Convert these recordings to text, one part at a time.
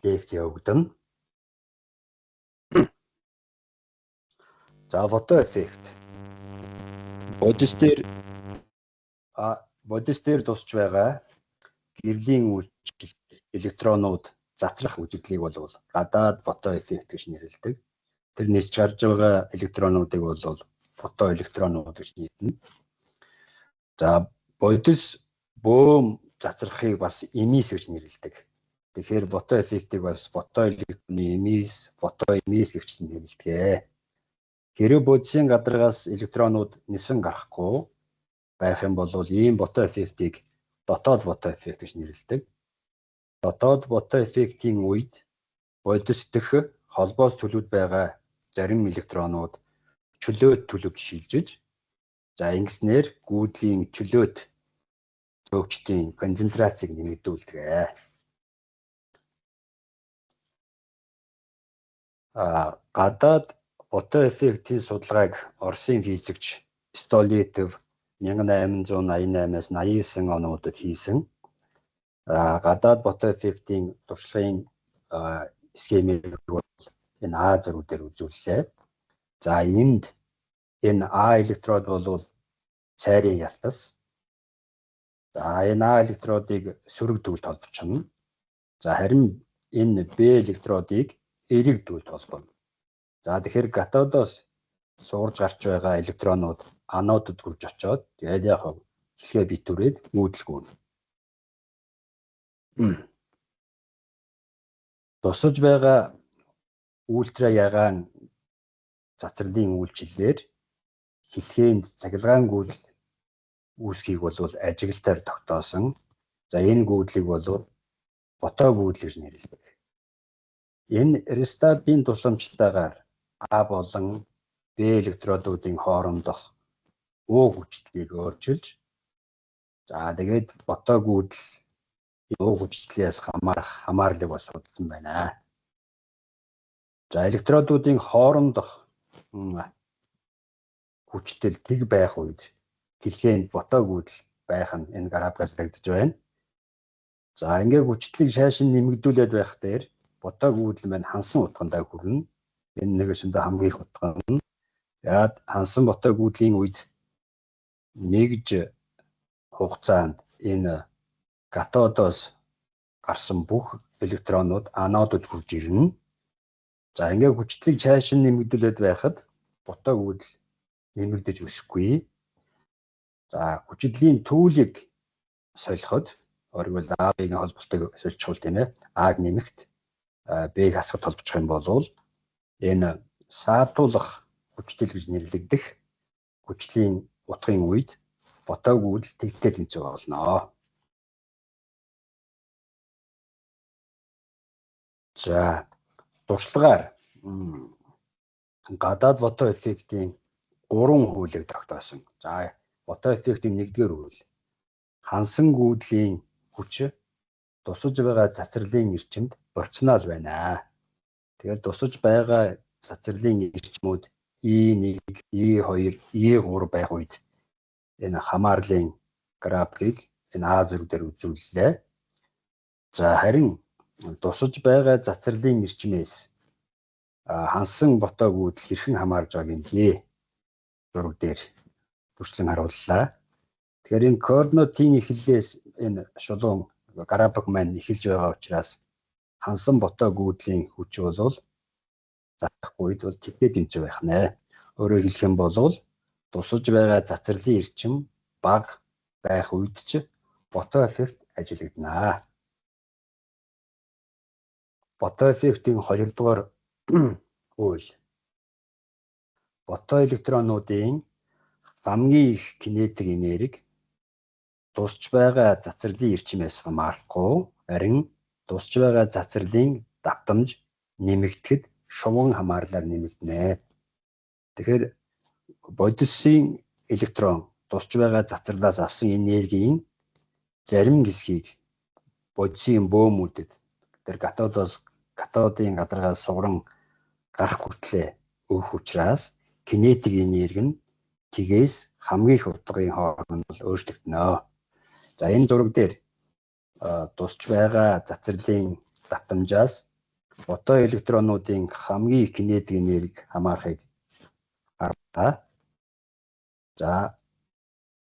лекц явагдана. За фото эффект. Бодис дээр тусч байгаа гэрлийн үйлчлэл электронууд цацрах үзэгдлийг бол гадаад фото эффект гэж нэрлэдэг. Тэр нисч гарч байгаа электронуудыг бол фото электронууд гэж нэрлэнэ. За бодис бөөм цацрахыг бас эмис гэж нэрлэдэг. Тэгэхээр фото эффектийг бас фото электроны эмис, фото эмис гэж нэрлэдэг. Хэрэв бодисын гадаргаас электронууд нисэн гарахгүй байх юм бол ийм фото эффектийг дотоод фото эффект гэж нэрлэдэг. Дотоод фото эффектийн үед бодис дэх холбоос төлөвд байгаа зарим электронууд чөлөөт төлөвд шилжиж, за ингэснээр гүйдлийн чөлөөт зөөгчдийн концентрацийг нэмэгдүүлдэг. Гадаад фото эффектийн судалгааг Оросын физикч Столетов 1888-аас 89 онуудад хийсэн. Гадаад фото эффектийн туршлагын схемийг бол энэ А зураг дээр үзүүллээ. За энд энэ А электрод бол цайрын ялтас. За энэ А электродыг сөрөг төвд холбочихно. За харин энэ Б электродыг эрэг төвд холбоно. За тэгэхээр катодоос суурж гарч байгаа электронууд анодод хүрч очоод тэгээд яг хэлхээ битүүрээд нүүдэлгүүн. Тусаж байгаа ультраяган цацралын үйлчиллээр хэлхээнд цахилгаан гүйдэл үүсхийг бол ажиглалтаар тогтоосон. За энэ гүйдлийг бол фото гүйдэл гэж нэрлэдэг. Энэ рестартын тусламжтайгаар А болон Б электродуудын хоорондох У хүчтэйг өөрчилж, за тэгээд фото гүйдэл У хүчтэйгээс хамаарлыг бас судалсан байна. За электродуудын хоорондох хүчтэл тэг байх үед хэлхээнд фото гүйдэл байх нь энэ графикаас харагдаж байна. За ингээд хүчтлийг шаашин нэмэгдүүлээд байх дээр фото гүйдэл маань хансан утгандаа хүрнэ. Энэ нэгэсэндээ хамгийн их утга нь яад хансан фото гүйдлийн үед нэгж хугацаанд энэ катодоос гарсан бүх электронууд анодод хүрж ирнэ. За ингээд хүчтлийг цаашин нэмэгдүүлээд байхад фото гүйдэл нэмэгдэж өсөхгүй. За хүчтлийн түүлийг солиход өөрөөр А-гийн холболтыг соличихвол тийм ээ. А-г нэмэгт Б-г хасахад холбочих юм бол энэ саатуулах хүчтэл гэж нэрлэгдэх хүчлийн утгын үед фото гүйдэл тэгтээ тэнцвэр болно. За туршлагаар гадаад фото эффектийн 3 хуулийг тогтоосон. За фото эффектийн 1-р хууль. Хансан гүйдлийн хүч тусаж байгаа цацралын эрчимд пропорционал байна. Тэгэхээр тусаж байгаа цацралын эрчмүүд E1, E2, E3 байх үед энэ хамаарлын графикийг энэ А зураг дээр үзүүллээ. За харин тусаж байгаа цацралын эрчмээс хансан фото гүйдэл хэрхэн хамаарж байгааг энэ зураг дээр туршлан харууллаа. Тэгэхээр энэ координатын эхлэлээс энэ шулуун график маань эхэлж байгаа учраас хансан фото гүйдлийн хүч бол зарахгүй үед бол тэгтээ тэнцвэр байх нэ. Өөрөөр хэлэх юм бол тусаж байгаа цацралын эрчим бага байх үед ч фото эффект ажиглагдана. Фото эффектийн 2-р хууль. Фото электронуудын хамгийн их кинетик энерги тусч байгаа цацралын эрчимээс хамаарахгүй, харин тусч байгаа цацралын давтамж нэмэгдэхэд шувган хамаарлаар нэмэгдэнэ. Тэгэхээр бодисын электрон тусч байгаа цацралаас авсан энергийн зарим хэсгийг бодисын бөөмүүдэд тэр катодын гадаргаас сугран гарах хүртлээр өгөх учраас кинетик энерги нь тгээс хамгийн их утгын хооронд өөрчлөгдөнө. За энэ зураг дээр тусч байгаа цацралын давтамжаас фото электронуудын хамгийн их кинетик энерги хамаарахыг харлаа. За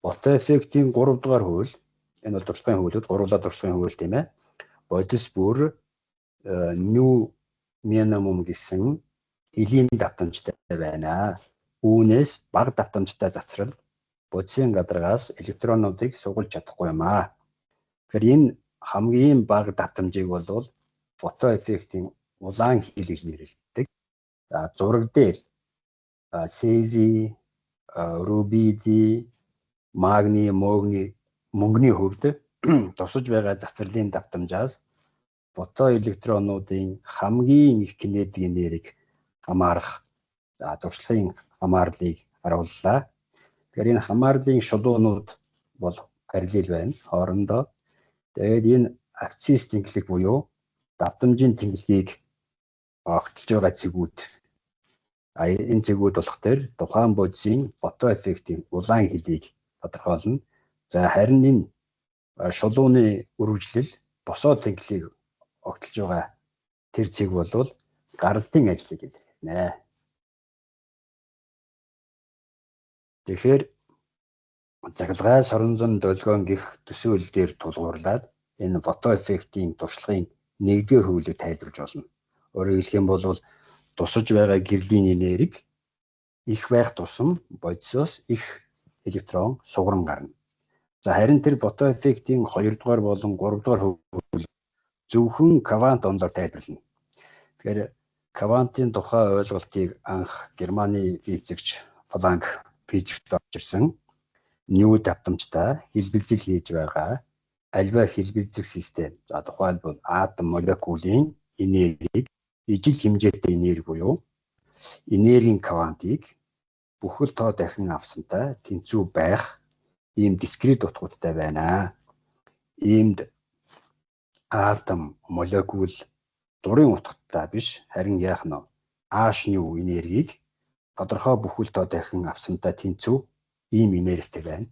фото эффектийн 3 дугаар хууль энэ бол туршлагын хуулиуд гурлаа туршлагын хууль тийм ээ. Бодис бүр new minimum гэсэн элийн давтамжтай байна. Үүнээс бага давтамжтай цацрал бодисын гадаргаас электронуудыг сугалж чадахгүй юм аа. Тэгэхээр энэ хамгийн бага давтамжийг бол фото эффектийн улаан хил гэж нэрлэдэг. За зураг дээр CZ, рубиди, магний, мөнгөний хувьд тусаж байгаа цацралын давтамжаас фото электронуудын хамгийн их кинетик энерги хамаарах туршлагын хамаарлыг харууллаа. Тэгэхээр энэ хамаарлын шулуунууд бол параллел байна хоорондоо. Тэгээд энэ абсцисс тэнхлэг буюу давтамжийн тэнхлэгийг огтлж байгаа цэгүүд энэ цэгүүд болох төр тухайн бодисын фото эффектийн улаан хилийг тодорхойлно. За харин энэ шулууны үргэлжлэл босоод тэнхлийг огтлж байгаа тэр цэг бол гардын ажлыг илэрхийлнэ. Тэгэхээр заглагай соронзон долгион гих төсөөлөл дээр тулгуурлаад энэ фото эффектийн туршлагын 1-р хуулийг тайлбарж болно. Өөрөөр хэлэх юм бол тусаж байгаа гэрлийн энерги их байх тусам бодисоос их электрон сугаран гарна. За харин тэр фото эффектийн 2-р болон 3-р хууль зөвхөн квант онолоор тайлбарлана. Тэгэхээр квантын тухай ойлголтыг анх Германы физикч Планк физикт орж ирсэн. New давтамжтай хэлбэлзэл хийж байгаа альва хэлбэлзэх систем. За тухайлбал атом молекулын энергийг ижил хэмжээтэй энерги буюу энергийн квантыг бүхэл тоо дахин авсантай тэнцүү байх ийм дискрет утгуудтай байна. Иймд атом молекул дурын утгатай биш харин яах нь H-ны энергийг тодорхой бүхэл тоо дахин авсантай тэнцүү ийм энергитэй байна.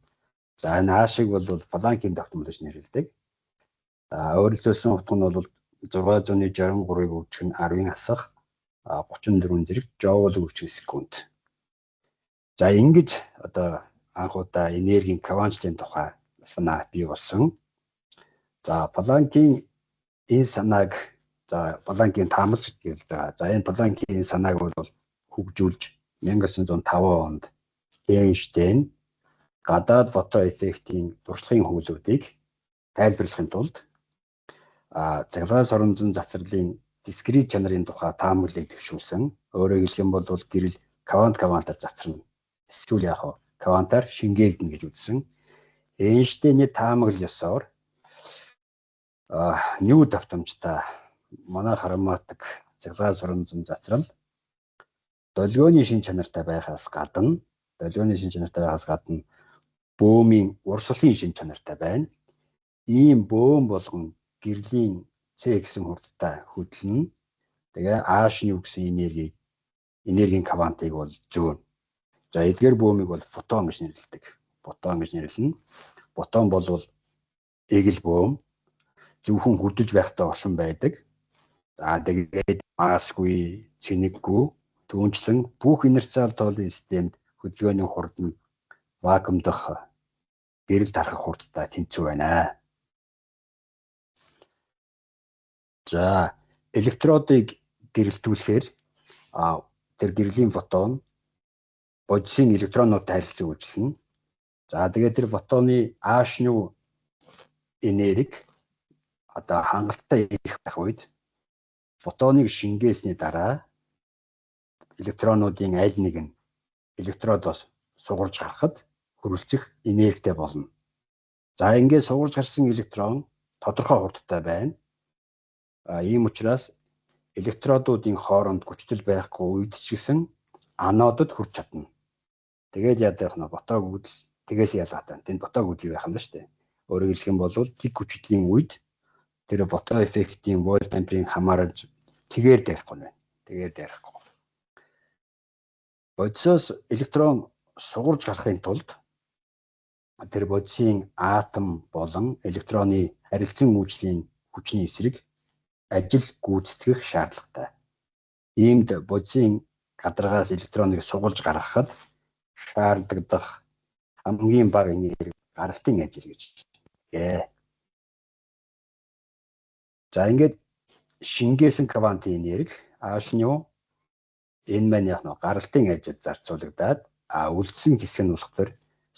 За энэ H-ыг бол Планкийн давтамж гэж нэрлэдэг. Өөрөлдсөн утга нь бол 663-ыг үржих нь 10-ын асах 34 зэрэг жоул үржих секунд. За ингэж одоо анх удаа энергийн квантлын тухай санаа бий болсон. За Планкийн энэ санааг Планкийн таамаглаж гэж байгаа. За энэ Планкийн санааг бол хөгжүүлж 1905 онд Эйнштейн гадаад фото эффектийн туршлагын хуулиудыг тайлбарлахын тулд цаглагай соронзон цацралын дискрет чанарын тухай таамаглалыг төвшүүлсэн. Өөрөөр хэлэх юм бол гэрэл квантаар цацрна. Эсвэл яг квантаар шингээгдэнэ гэж үзсэн. Эйнштейний таамаглал ёсоор new давтамжтай манай харматдаг цаглагай соронзон цацрал долгионы шин чанартай байхаас гадна бөөмийн урсгалын шин чанартай байна. Ийм бөөм болгон гэрлийн C гэсэн хурдтай хөдлөн тэгээ H-ны гэсэн энергийн квантыг бол зөөн. За эдгээр бөөмийг бол фотон гэж нэрлэдэг. Фотон бол эгэл бөөм зөвхөн хөдөж байхдаа оршин байдаг. За тэгээд масгүй, цэнэггүй, түүнчлэн бүх инерциал тоолын системд хөдөлгөөний хурд нь вакуум дах гэрэл тархах хурдтай тэнцүү байна. За электродыг гэрэлтүүлэхээр тэр гэрлийн фотон бодисын электронуудтай харилцан үйлчилнэ. За тэгээд тэр фотоны H-ны энерги одоо хангалттай их байх үед фотоныг шингээсний дараа электронуудын аль нэг нь электродоос сугарж гарахад хөрвөлцөх энергитэй болно. За ингээд сугарж гарсан электрон тодорхой хурдтай байна. Ийм учраас электродуудын хооронд гүчтэл байхгүй үед ч гэсэн анодод хүрч чадна. Тэгээд яадаг нь ботог үүдэл тэгээс ялгаатай. Тэнд ботог үүдэл байх юм ба штэ. Өөрөөр хэлэх юм бол тэг гүчтлийн үед тэр фото эффектийн вольт амперыг хамаарж тэгээр дайрахгүй байна. Бодисоос электрон сугарж гарахын тулд тэр бодисын атом болон электроны харилцан үйлчлийн хүчний эсрэг ажил гүйцэтгэх шаардлагатай. Иймд бодисын гадаргаас электроныг сугалж гаргахад шаардлагадах хамгийн бага энерги гаралтын ажил гэж байна. За ингээд шингээсэн квантын энерги H нь юу? Энэ маань яг нэг гаралтын ажилд зарцуулагдаад үлдсэн хэсэг нь болохоор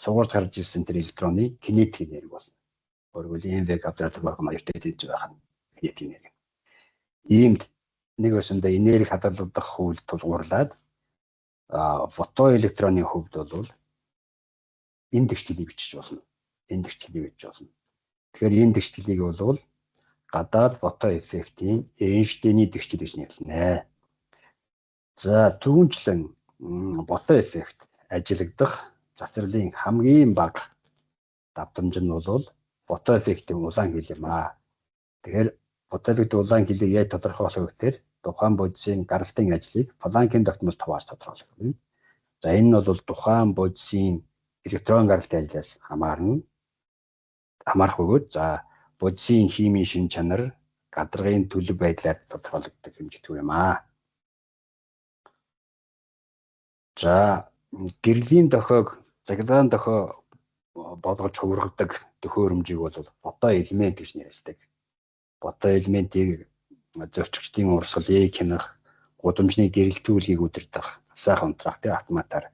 сугарж гарч ирсэн тэр электроны кинетик энерги болно. Өөрөөр хэлбэл mv квадрат баг маягтай хэлж байгаа кинетик энерги. Иймд нэг өсөндөө энерги хадгалагдах хууль тулгуурлаад фотон электроны хувьд бол энэ тэгшлийг бичиж болно. Энэ тэгшлийг бичиж болно. Тэгэхээр энэ тэгшлийг бол гадаад фотон эффектийн Эйнштейний тэгшил гэж нэрлэнэ. За түүнчлэн фотон эффект ажиглагдах цацралын хамгийн бага давтамж нь бол фотон эффектийн улаан хил юм аа. Тэгэхээр фотон эффектийн улаан хилийг яаж тодорхойлох вэ гэхээр тухайн бодисын гаралтын ажлыг Планкийн тогтмол туваас тодорхойлох юм. За энэ нь бол тухайн бодисын электрон гаралтын ажлаас хамаарах бөгөөд за бодисын химийн шин чанар гадаргын төлөв байдлаар тодорхойлогддог хэмжигдэх юм аа. За гэрлийн дохиог заглагын дохио болгож хувиргадаг төхөөрөмжийг бол фотон элемент гэж нэрлэдэг. Фотон элементийг зорчигчдын урсгалыг хянах, гудамжны гэрэлтүүлгийг удирдах, сайхан унтраах автоматар.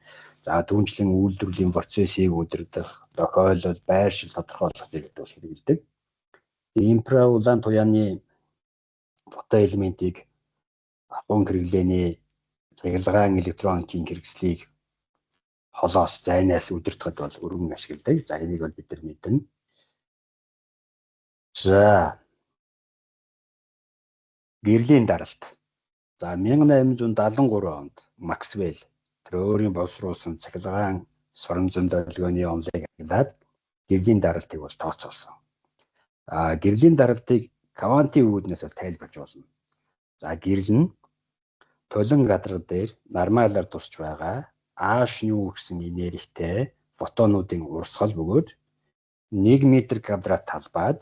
За түүнчлэн үйлдвэрлэлийн процессыг удирдах, тохиолдол, байршил тодорхойлох зэрэгтэй хэрэглэдэг. Инфраулаан туяаны фотон элементийг агуун хэрэглээний заглагын электроникийн хэрэгслийг холоос зайнаас удирдахад бол өргөн ашигладаг. За энийг бол бид нар мэднэ. За гэрлийн даралт. За 1873 онд Максвелл тэр өөрийн боловсруулсан цахилгаан сорон зөндөлгөөний онолыг агуулад гэрлийн даралтыг бол тооцоолсон. Гэрлийн даралтыг квантын үүднээс бол тайлбарж болно. За гэрэл нь толон гадарга дээр нормалаар тусч байгаа H нь гэсэн энергитэй фотонуудын урсгал бөгөөд 1 м квадрат талбайд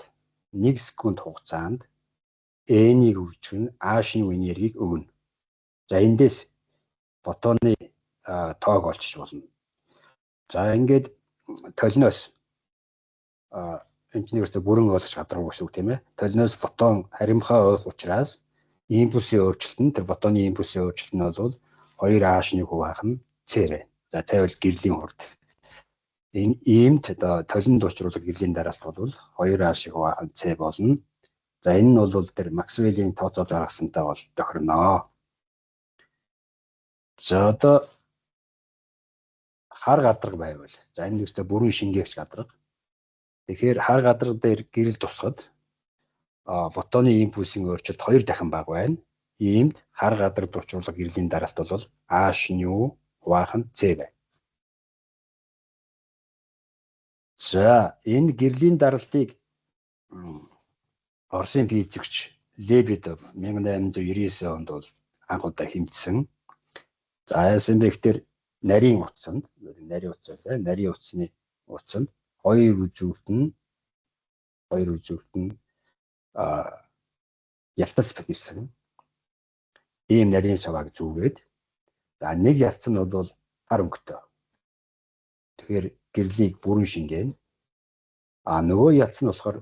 1 секунд хугацаанд N-ийг үржих нь H-ийн энергийг өгнө. За эндээс фотоны тоог олчж болно. За ингээд толиноос энэчнээс бүрэн ойлгож гадаргуу гэсэн үг тийм ээ. Толиноос фотон харимхаа ойх учраас импульсийн өөрчлөлт нь тэр фотоны импульсийн өөрчлөлт нь бол 2H-ны хуваах нь C-рэ. За цай бол гэрлийн хурд. Иймд толинд учруулах гэрлийн дараалт бол 2H-ийн хуваах нь C болно. За энэ нь бол тэр Максвеллийн тооцоолж гаргасантай бол тохирно. За одоо хар гадарга байвал за энэ үстэй бүрэн шингээгч гадарга. Тэгэхээр хар гадарга дээр гэрэл тусахад фотоны импульсийн өөрчлөлт 2 дахин бага байна. Иймд хар гадаргад учруулах гэрлийн даралт бол H нь юу хуваах нь C байна. За энэ гэрлийн даралтыг Оросын физикч Лебедев 1899 онд бол анх удаа хэмжсэн. За Айзенберг нарийн утсанд нарийн утсны утсанд хоёр үзүүрт нь ялтас гэсэн ийм нарийн савааг зүүгээд за нэг ялц нь бол хар өнгөтэй. Тэгэхээр гэрлийг бүрэн шингээн. Нөгөө ялц нь болохоор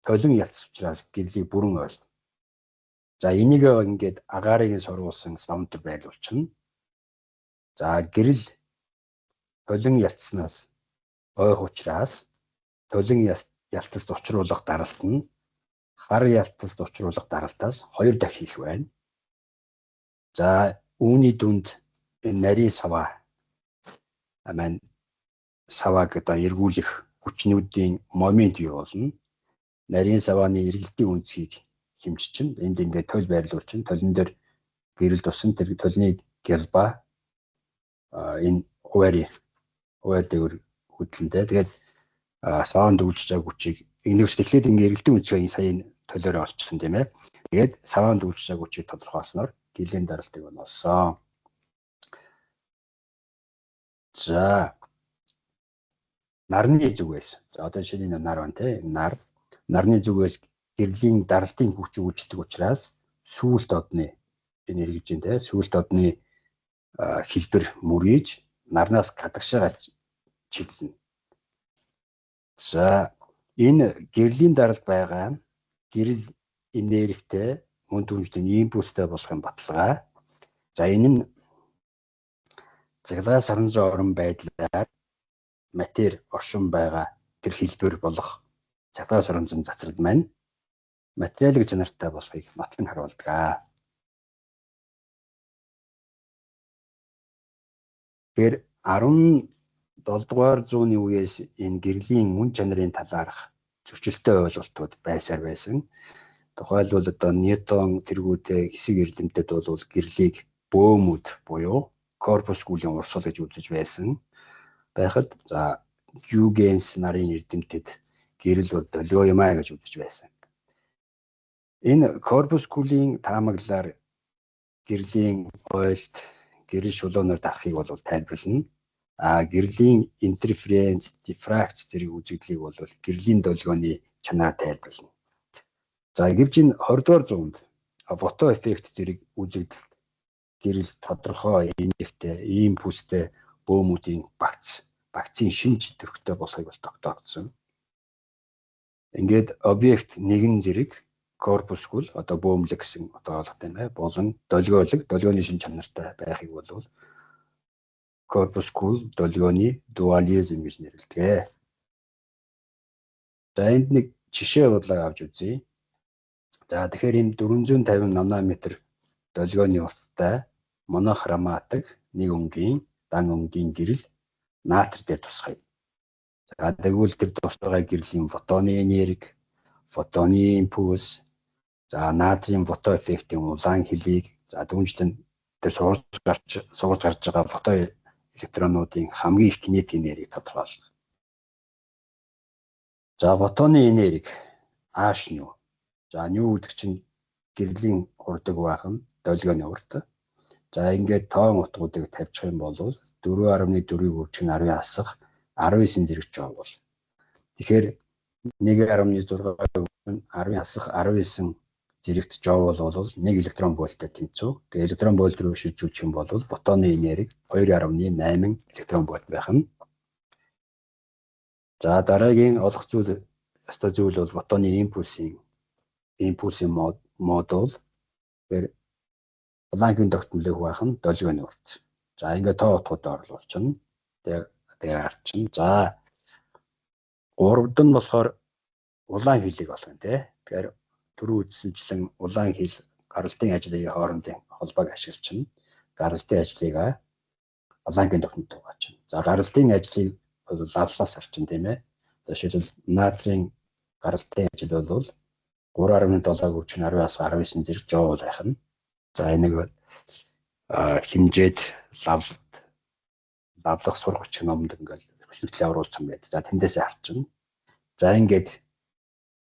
толин ялц учраас гэрлийг бүрэн ойлно. За энийг ингээд агаарыг сургуулсан савнтар байлуулчихна. За гэрэл толин ялцнаас ойх учраас толин ялтаст учруулах даралт нь хар ялтаст учруулах даралтаас 2 дахин их байна. За үүний дүнд энэ нарийн савааг одоо эргүүлэх хүчнүүдийн момент юу болно? Нарийн савааны эргэлтийн үнцгийг хэмжиж чинь энд ингээд толь байрлуулчин толин дээр гэрэл тусан тэр толны гялба энэ хуваар дээр хөдлөнтэй. Тэгээд саваанд үйлчж байгаа хүчийг энэс тэгэхээр ингээд эргэлтийн үнцгийг сая толиороо олчихсон тийм ээ. Тэгээд саваанд үйлчж байгаа хүчийг тодорхойлсноор гэрлийн даралтыг олсон. За нарны зүгээс за одоо шинэ нар байна те нарны зүгээс гэрлийн даралтын хүч үйлддэг учраас сүүлт одны энерги гэж байна. Сүүлт одны хэлбэр мөрийж нарнаас гадагшаагаад чиглэнэ. За энэ гэрлийн даралт байгаа нь гэрэл энергитэй мөн түнжлийн импульстэй болохын баталгаа. За энэ нь цаглагаас орон байдлаар матери оршин байгаа тэр хэлбэр болох цаглагаас орон цацрал маань материалын чанартай болохыг матлан харуулдаг. Тэр 17 дугаар зууны үеэс энэ гэрлийн мөн чанарын талаарх зөрчилтэй ойлголтууд байсаар байсан. Тухайлбал одоо Ньютон тэргүүтэй хэсэг эрдэмтэд бол гэрлийг бөөмүүд буюу корпускулын урсгал гэж үзэж байсан. Байхад за Гюйгенс нарын эрдэмтэд гэрэл бол долгио юм аа гэж үзэж байсан. Энэ корпускулын таамаглалаар гэрлийн ойлт гэрэл шулуунаар дарахыг бол тайлбарлана. Гэрлийн интерференц, дифракц зэрэг үзэгдлийг бол гэрлийн долгионы чанаар тайлбарлана. За гэвч энэ 20 дугаар зуунд фото эффект зэрэг үзэгдэл гэрэл тодорхой энергитэй, импульстэй бөөмүүдийн багцын шинж төрхтэй болохыг бол тогтоогдсон. Ингээд объект нэгэн зэрэг корпускул одоо бөөмлөг гэсэн одоо ойлгохтой юм болон долгиолог долгионы шинж чанартай байхыг бол корпускул долгионы дуализм гэж нэрлэдэг. За энд нэг жишээ бодлого авч үзье. За тэгэхээр энэ 450 нанометр долгионы урттай монохроматик нэг өнгийн дан өнгийн гэрэл наатри дээр тусгая. За тэгвэл тэр тусгай гэрлийн фотоны энерги, фотоны импульс, за натрийн фото эффектийн улаан хэлийг, за дүнжлэн тэр сурж гарч байгаа фото электронуудын хамгийн их кинетик энергийг тодорхойлно. За фотоны энерги H-ню. За ню гэдэг чинь гэрлийн урдаг байх нь долгионы урд. За ингээд тоон утгуудыг тавьчих юм бол 4.4-ийг үржих нь 10 асах 19 зэрэг жоо бол. Тэгэхээр 1.6 нь 10 асах 19 зэрэгт жоо бол 1 электрон вольттой тэнцүү. Тэгээ электрон вольт руу шилжүүлчих юм бол фотоны энерги 2.8 электрон вольт байх нь. За дараагийн олох зүйл бол фотоны импульсийн модуль. Тэгэхээр Планкийн тогтнолыг хуваах нь долгионы урт. За ингээд тоо утгуудаар оруулчихна. Тэгээ харчин. За 3-д нь болохоор улаан хэлийг олгоно тий. Тэгэхээр түрүү үзсэнчлэн улаан хэл гаралтын ажлын хоорондын холбоог ашиглаж гаралтын ажлыг Планкийн тогтнолд хуваачна. За гаралтын ажлыг бол лавлаас харчин тийм ээ. Жишээлбэл натрийн гаралтын ажил бол 3.7-г үржих нь 10-19 зэрэг жоо байх нь. За энийг хэмжээд лавлах сургач номд ингээд хүсэлтлээ оруулсан байд. За тэндээсээ харчин. За ингээд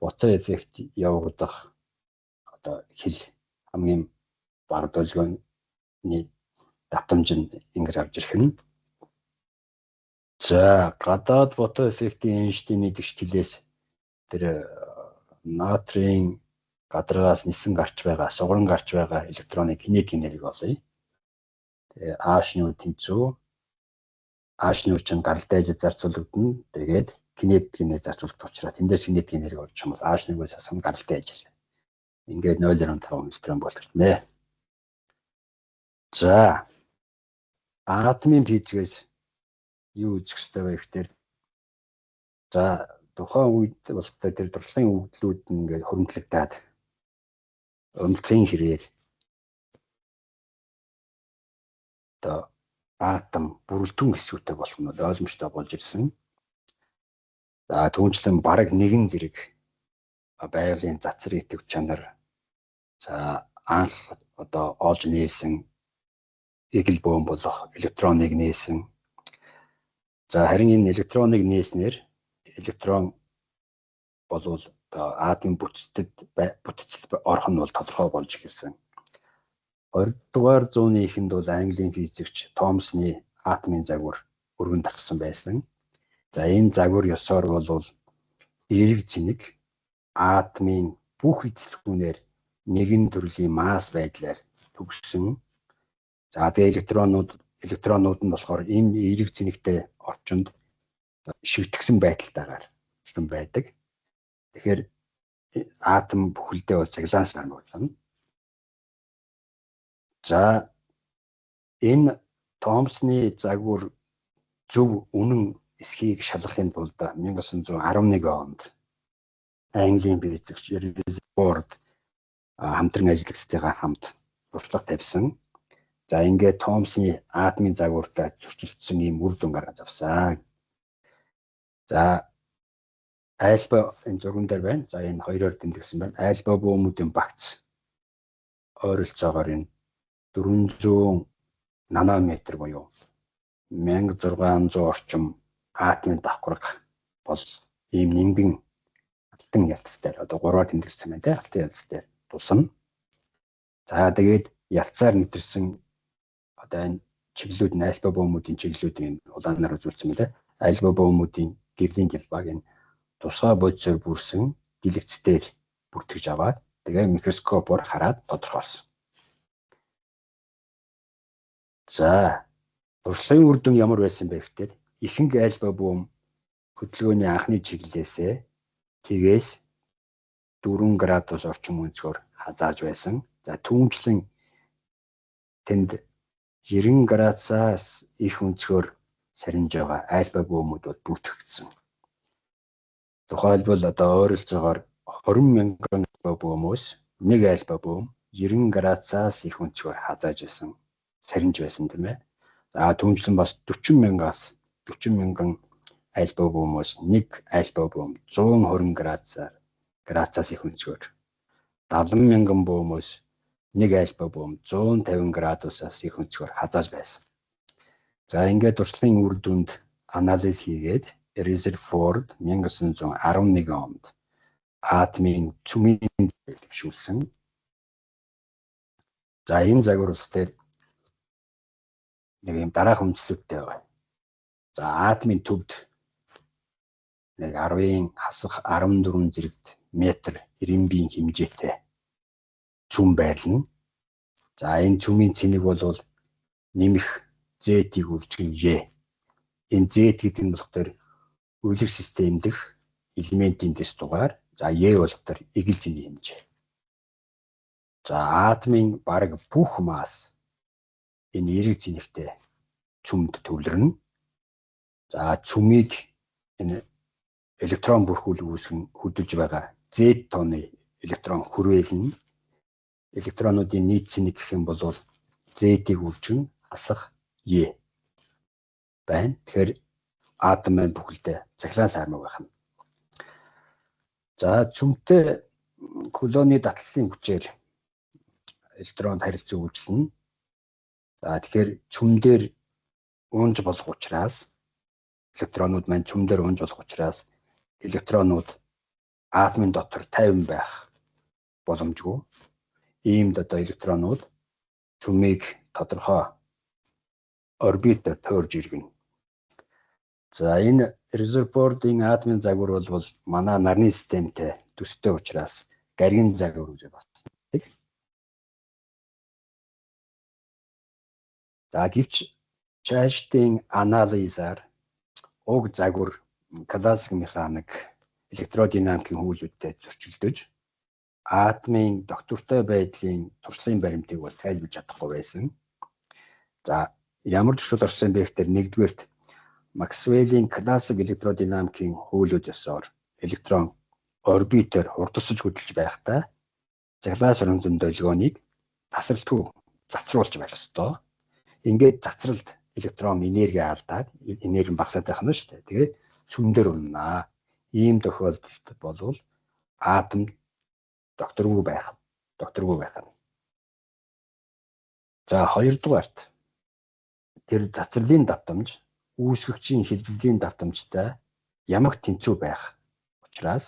фото эффект явагдах одоо хэл хамгийн бага долгионы давтамж нь ингэж авч ирэх нь. За гадаад фото эффектийн Эйнштейний тэгшлээс тэр натрийн гадаргаас нисэн гарч байгаа, сугран гарч байгаа электроны кинетик энерги олъё. Тэгээ H-ню тэнцүү. H-ню чинь гаралтай ажил зарцуулагдана. Тэгээд кинетик энерги зарцуулагдах учраас тэндээс кинетик энерги олж байгаа бол H-нюгээс асуун гаралтай ажил. Ингээд 0.5 электрон вольт гэнэ. За атомын физикээс юу үзэх ёстой вэ гэхээр за тухайн үед бас тэр дурсгалын өгдлүүд ингээд хөрөнгөлөгдөд өндлөгийн хэрээр одоо атом бүрэлдэхүүн хэсгүүтэй болох нь ойлгомжтой болж ирсэн. За түүнчлэн бараг нэгэн зэрэг байгалийн цацрын идэвх чанар за анх одоо олж нээсэн эгэл бөөн болох электроныг нээсэн. За харин энэ электроныг нээснээр электрон болвол одоо атомын бүтцэд орох нь бол тодорхой болж ирсэн. 20 дугаар зууны эхэнд бол Английн физикч Томсны атомын загвар өргөн тархсан байсан. За энэ загвар ёсоор бол эерэг цэник атомын бүх эзлэгүүнээр нэгэн төрлийн масс байдлаар түгшсэн. За тэгээ электронууд нь болохоор энэ эерэг цэнэгтэй орчинд шигтгэсэн байдалтайгаар байдаг. Тэгэхээр атом бүхэлдээ бол цахилгаан сармуулна. За энэ Томсны загвар зөв үнэн эсхийг шалгахын тулд 1911 онд Английн физикч Elizabeth Ford хамтран ажиллагчдаа хамт туршлага тавьсан. За ингээд Томсны атомын загвартай зөрчилдсөн ийм үр дүн гаргаж авсан. За айлба энэ зурган дээр байна. За энэ хоёроор тэмдэгсэн байна. Айлба бөмбөгийн багц ойролцоогоор энэ 400 нанометр буюу 1600 орчим атомын давхарга бол ийм нингэн алтан ялц дээр одоо 3-аар тэмдэглэсэн байна те алтан ялц дээр тусна. За тэгээд ялцаар нэвтэрсэн одоо энэ чиглэлүүд нь айлба бөмбөгийн чиглэлүүдийн улаанаар үзүүлсэн байна те. Айлба бөмбөгийн гэрлийн гэлбаг энэ тусгай бодисоор бүрсэн дэлгэцээр бүртгэж аваад тэгээ микроскопоор хараад тодорхойлсон. За туршлагын үр дүн ямар байсан бэ гэхээр ихэнх айлба бөм хөдөлгөөний анхны чиглэлээсээ тгээс 4 градус орчим өнцгөр хазааж байсан. За түүнчлэн тэнд 90 градусаас их өнцгөр сарниж байгаа айлба бөмүүд бол бүртгэгдсэн. Тухайлбал одоо ойролцоогоор 20,000 айлба бөмөөс нэг айлба бөм 90 градусаас их өнцгөр хазааж байсан, сарниж байсан тийм ээ. За түүнчлэн бас 40,000 айлба бөмөөс нэг айлба бөм 120 градусаас их өнцгөр, 70,000 бөмөөс нэг айлба бөм 150 градусаас их өнцгөр хазааж байсан. За ингээд туршлагын үр дүнд анализ хийгээд Elizabeth Ford 1911 онд атомын цөмийн төвшүүлсэн. За энэ загвар болохоор нэг юм дараах үндэслүүдтэй байна. За атомын төвд нэг 10-ын хасах 14 зэрэгт метр ирэмбийн хэмжээтэй цөм байрлана. За энэ цөмийн цэник бол нэмэх Z-ийг үржих Y. Энэ Z гэдэг нь болохоор үйлэг систем дэх элементийн дэс дугаар. За Y болохоор эгэл зэний хэмжээ. За атомын бараг бүх масс энэ эерэг цэнэгтэй цөмд төвлөрнө. За цөмийг энэ электрон бүрхүүл үүсгэн хөдөлж байгаа Z тооны электрон хүрээлнэ. Электронуудын нийт цэник гэх юм бол Z-ийг үржин хасах Y байна. Тэгэхээр атом маань бүхэлдээ цахилгаан сармаг байх нь. За цөмтэй колоны датлалын хүчээр электронд харилцан үйлчлэнэ. За тэгэхээр цөм дээр унж болох учраас электронууд маань цөм дээр унж болох учраас электронууд атомын дотор 50 байх боломжгүй. Иймд одоо электронууд цөмийг тодорхой орбитээр тойрж иргэнэ. За энэ резервуарын атомын загвар бол манай нарны системтэй төстэй учраас гаригийн загвар гэж басдаг. За гэвч Чайштын анализаар уг загвар классик механик электродинамикийн хуулиудтай зөрчилдөж атомын доктортой байдлын туршлагын баримтыг бол тайлбарж чадахгүй байсан. За ямар төсөл орсон бэ гэхээр нэгдүгээрт Максвеллийн классик электродинамикийн хуулиуд ёсоор электрон орбитээр хурдсаж хөдөлж байхдаа цахилгаан соронзон долгионыг тасралтгүй цацруулж байх ёстой. Ингээд цацралд электрон энерги алдаад энерги багасаад байх нь шүү дээ. Тэгээ цөмдөр унана. Ийм тохиолдолд бол атом докторгүй байх нь. За хоёрдугаарт тэр цацралын давтамж үүсгэгчийн хэлбэзлийн давтамжтай ямагт тэнцүү байх учраас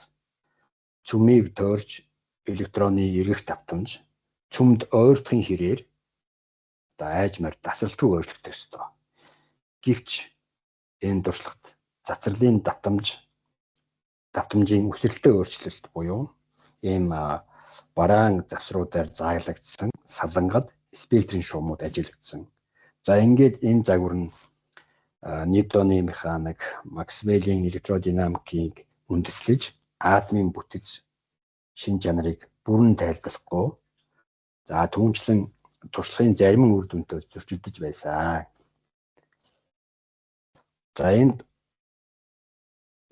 цөмийг тойрч электроны эргэх давтамж цөмд ойртохын хэрээр одоо айжмаар тасралтгүй ойртох ёстой. Гэвч энэ туршлагт цацралын давтамжийн өсрэлтэй өөрчлөлт буюу ийм бараан завсруудаар зааглагдсан салангад спектрийн шуумууд ажиглагдсан. За ингээд энэ загвар нь Ньютоны механик, Максвеллийн электродинамикийг үндэслэж атомын бүтэц шин чанарыг бүрэн тайлбарлахгүй. За түүнчлэн туршлагын зарим үр дүнтэй зөрчилдөж байсан. За энд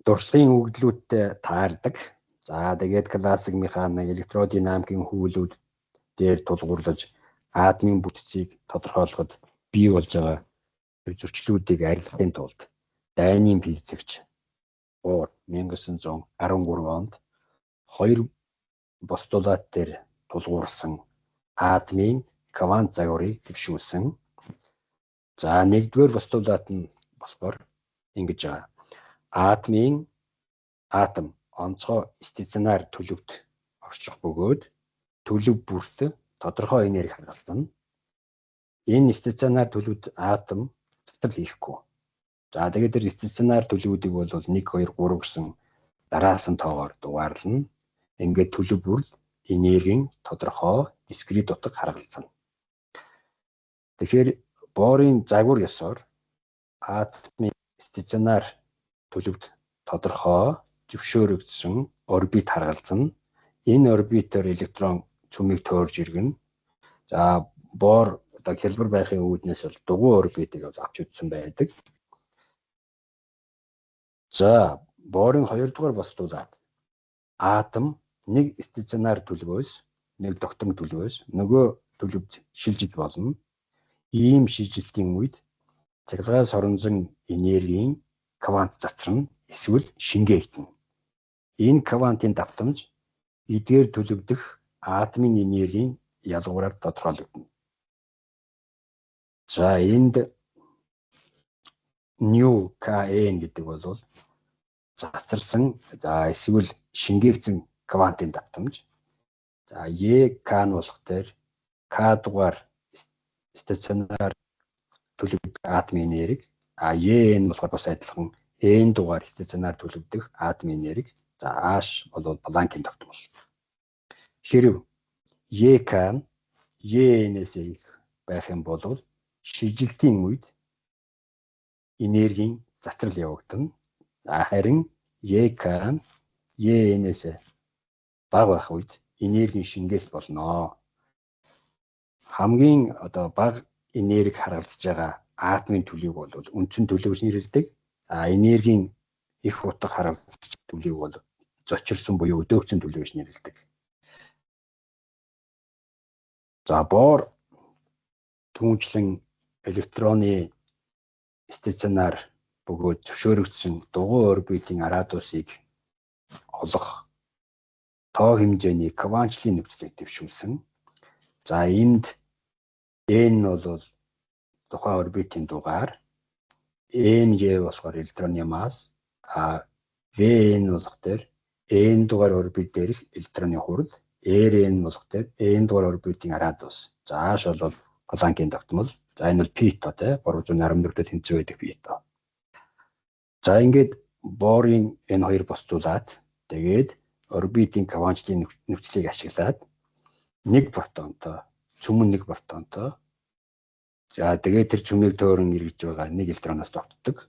туршлагын өгөгдлүүдтэй таардаг. За тэгээд классик механик, электродинамикийн хуулиуд дээр тулгуурлаж атомын бүтцийг тодорхойлоход бий болж байгаа зөрчлүүдийг арилгахын тулд дайнын физикч 1913 онд 2 постулат дээр тулгуурласан атомын квант загварыг дэвшүүлсэн. За нэгдүгээр постулат нь болохоор ингэж байгаа. Атом онцгой стационар төлөвт орчих бөгөөд төлөв бүрт тодорхой энерги харгалзана. Энэ стационар төлөвт атом затрал хийхгүй. За тэгээд тэр стационар төлөвүүдийг бол 1, 2, 3 гэсэн дараалсан тоогоор дугаарлана. Ингээд төлөв бүрд энергийн тодорхой дискрет утга харгалзана. Тэгэхээр Боорын загвар ёсоор атомын стационар төлөвт тодорхой зөвшөөрөгдсөн орбит харгалзана. Энэ орбитоор электрон цөмийг тойрж иргэнэ. За Боор одоо хялбар байхын үүднээс бол дугуй орбитыг авч үзсэн байдаг. За Боорын 2 дугаар постулат атом нэг стационар төлөвөөс нэг тогтмол төлөвөөс нөгөө төлөвд шилжиж болно. Ийм шилжилтийн үед цахилгаан соронзон энергийн квант затрна эсвэл шингээгдэнэ. Энэ квантын давтамж эдгээр төлөвдөх атомын энергийн ялгуураар тодорхойлогдно. За энд нью Kn гэдэг бол засарсан эсвэл шингээгдсэн квантын давтамж. За Ek нь болох дээр K дугаар стационар төлөвлөдөг атомын энерги, En болохоор бас адилхан N дугаар стационар төлөвлөдөг атомын энерги. За H бол Планкийн давтамж. Хэрв Ek нь En-ээс их байх юм бол шилжилтийн үед энергийн затрал явагдана. Харин Ek нь En-ээс бага байх үед энергийн шингээс болно. Хамгийн бага энерги харгалзаж байгаа атомын төлөвийг бол үндсэн төлөв гэж нэрлэдэг. Энергийн их утга харгалзаж төлөвийг бол зочирсон буюу өдөөгцөн төлөв гэж нэрлэдэг. За Боор түүнчлэн электроны стационар бөгөөд зөвшөөрөгдсөн дугуй орбитын радиусыг олох тоо хэмжээний квантлын нөхцөлийг дэвшүүлсэн. За энд N бол тухайн орбитын дугаар, NJ болохоор электроны масс, Vn болох дээр N дугаар орбит дээрх электроны хурд, Rn болох дээр N дугаар орбитын радиус. За H бол Планкийн давтамж. За энэ бол π тий 314-д тэнцвэр байдаг π. За ингээд Боорын энэ хоёр постулат тэгээд орбитын квантлын нөхцөлийг ашиглаад нэг протонтой, цөмөн нэг протонтой. За тэгээд тэр цөмийг тойрон эргэж байгаа нэг электроноос тогтдог.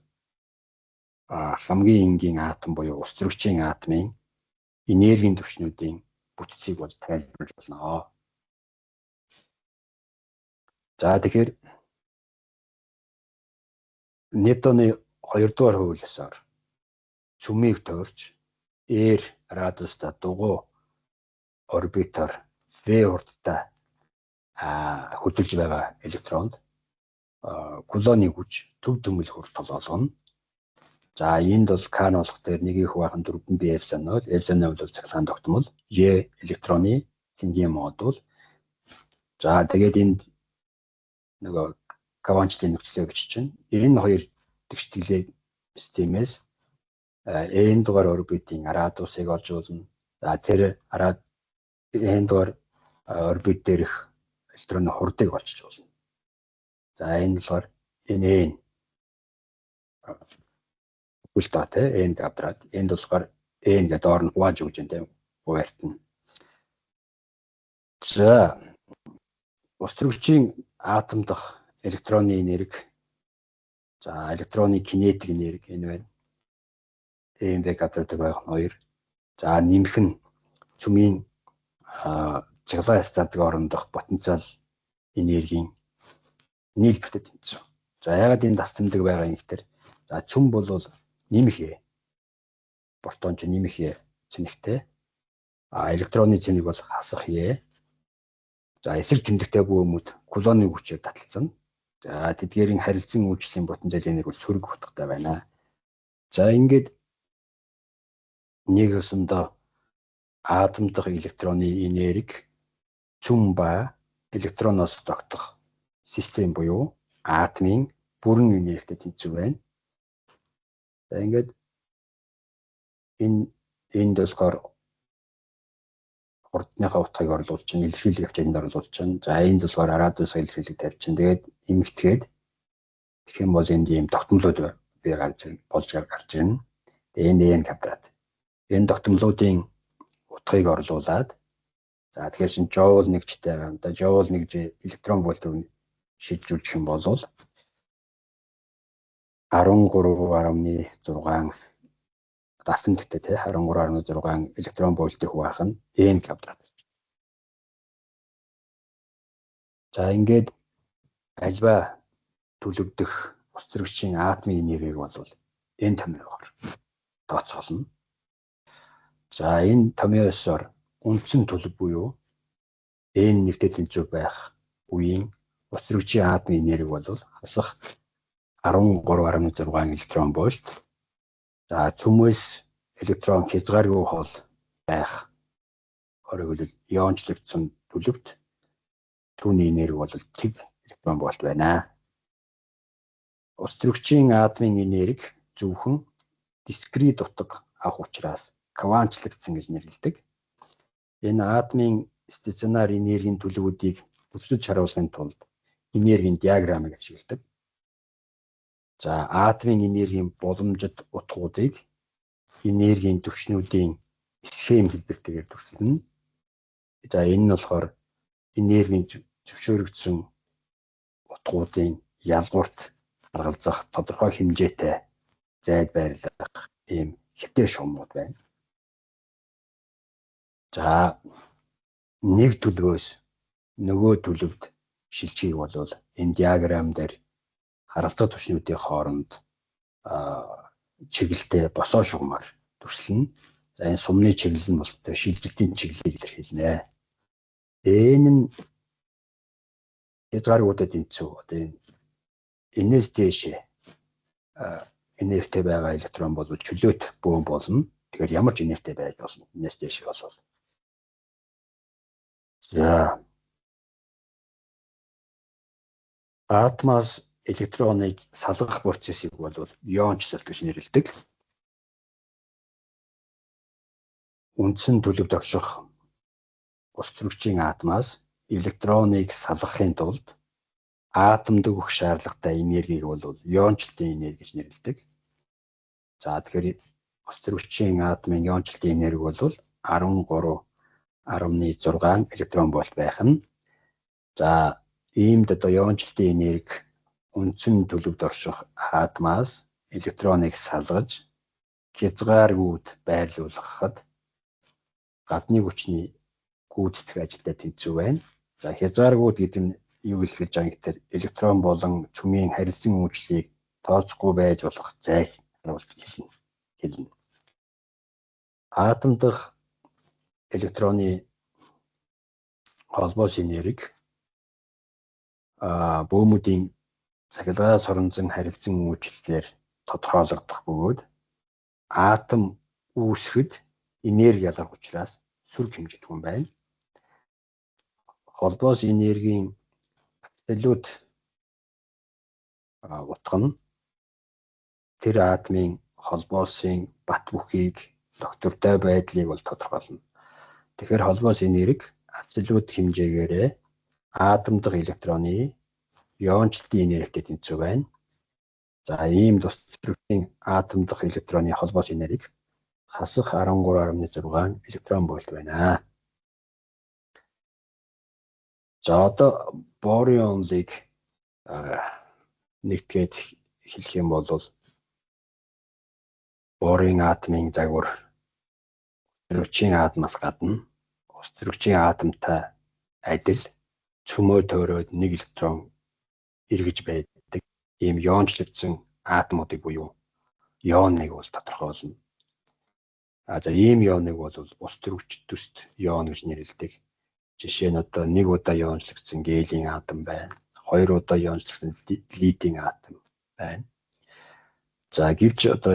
Хамгийн энгийн атом буюу ус зөрөгчийн атомын энергийн түвшнүүдийн бүтцийг бол тайлбарлаж болно. За тэгэхээр Ньютоны 2 дугаар хуулиасаар цөмийг тойрч R радиустай дугуй орбитоор V хурдтай хөдөлж байгаа электронд кулоны хүч төв төмөл хурд толгоолгоно. За энд бол K болох дээр 1 их бахан 4B эпсилон 0, эпсилон 0 бол цахилгаан тогтмол, E электроны цэнгийн модуль. За тэгээд энд нөгөө квантлын нөхцөлийг бичиж чинь энэ хоёр тэгштэглээ системээс N дугаар орбитын радиусыг олж болно. За тэр N дугаар орбит дээрх электроны хурдыг олж болно. За энэ болохоор N үлдээ N габраад энд болохоор N гэдэг доор нь хувааж өгч энэ хуваарьтна. За ус төрөгчийн атом дахь электроны энерги, за электроны кинетик энерги энэ байна. ЭМВ гадардаг байх нь 2. За нэмэх нь цөмийн цэглаа хязгаарддаг орон дох потенциал энергийн нийлбэртэй тэнцвэр. За яагаад энэ тас тэмдэг байгаа юм гэхээр за цөм бол нэмэх Е. Протон ч нэмэх Е цэнэгтэй. Электроны цэнийг бол хасах Е. За эсрэг тэмдэгтэй бөөмүүд кулоны хүчээр таталцсан. За тэдгээрийн харилцан үйлчлэлийн потенциал энерги бол сөрөг утгатай байна. За ингээд нэг өсөндөө атом дахь электроны энерги цөм ба электроноос тогтох систем буюу атомын бүрэн энергитэй тэнцвэр байна. За ингээд энд болохоор урдныхаа утгыг оруулж чинь илэрхийлэг хэмжээнд оруулж чинь. За энд болохоор радиус илэрхийлэг тавьж чинь. Тэгээд эмэгтгээд тэгэх юм бол энд ийм тогтмолууд бий гарч ирнэ. Тэгээд энд n квадрат. Энэ тогтмолуудын утгыг оруулаад за тэгэхээр чинь joule нэгжтэй байгаа юм да. Joule нэгж электрон вольтыг шилжүүлэх юм бол 13.6 дасан дэгтэй тий 13.6 электрон вольтыг хуваах нь n квадрат. За ингээд альва төлөвдөх ус төрөгчийн атомын энергийг бол n томьёогоор тооцоолно. За энэ томьёосоор үндсэн төлөв буюу n нэгтэй тэнцвэр байх үеийн ус төрөгчийн атомын энерги бол хасах 13.6 электрон вольт. За цөмөөс электрон хязгааргүй хол байх оройг иончлогдсон төлөвт түүний энерги бол тэг электрон вольт байна. Ус төрөгчийн атомын энерги зөвхөн дискрет утга авах учраас квантлагдсан гэж нэрлэдэг. Энэ атомын стационар энергийн төлөвүүдийг төслөж харуулахын тулд энергийн диаграмыг ашигладаг. За атомын энергийн боломжит утгуудыг энергийн түвшнүүдийн схем хэлбэртэйгээр дүрслэнэ. За энэ нь болохоор энергийн зөвшөөрөгдсөн утгуудын ялгуурт гаргалзах тодорхой хэмжээтэй зайд байрлах ийм хэвтэр шугамуд байна. За нэг төлөвөөс нөгөө төлөвд шилжихийг бол энэ диаграм дээр харилцаа түвшнүүдийн хооронд чиглэлтэй босоо шугамар дүрслэнэ. За энэ сумны чиглэл нь бол шилжилтийн чиглэлийг илэрхийлнэ. Энэ нь хязгааргуудад тэнцүү. Одоо энэс дээшээ инертэй байгаа электрон бол чөлөөт бөөн болно. Тэгэхээр ямар ч инертэй байж болно. Энэс дээшээ бол. За атомоос электроныг салгах процессыг бол иончлалт гэж нэрлэдэг. Үндсэн төлөвд орших ус төрөгчийн атомоос электроныг салгахын тулд атомд өгөх шаардлагатай энергийг бол иончлалтын энерги гэж нэрлэдэг. За тэгэхээр ус төрөгчийн атомын иончлалтын энерги бол 13.6 электрон вольт байх нь. За иймд одоо иончлалтын энерги үндсэн төлөвд орших атомоос электроныг салгаж хязгааргүйд байрлуулахад гадны хүчний гүйцэтгэх ажилтай тэнцүү байна. За хязгааргүйд гэдэг нь юу илэрхийлж байгаа гэхээр электрон болон цөмийн харилцан үйлчлэлийг тооцохгүй байж болох зайг харуулж хэлнэ. Атом дахь электроны холбоос энерги бөөмүүдийн цахилгаан соронзон харилцан үйлчлэлээр тодорхойлогдох бөгөөд атом үүсгэд энерги ялгарх учраас сүрэг хэмжигдэх юм байна. Холбоос энергийн абсолют утга нь тэр атомын холбоосын бат бүхийг доктортой байдлыг бол тодорхойлно. Тэгэхээр холбоос энерги абсолют хэмжээгээрээ атом дахь электроны иончлалтын энергитэй тэнцүү байна. За ийм тус төрлийн атом дахь электроны холбоос энерги хасах 13.6 электрон вольт байна. За одоо борын онолыг нэгтгээд хэлэх юм бол борын атомын загвар острогчийн атомоос гадна острогчийн атомтай адил цөмөө тойроод 1 электрон эргэж байдаг ийм иончлогдсон атомуудыг буюу ионыг бол тодорхойлно. За ийм ионыг бол острогч төст ион гэж нэрлэдэг. Жишээ нь одоо 1 удаа иончлогдсон гелийн атом байна. 2 удаа иончлогдсон литийн атом байна. За гэвч одоо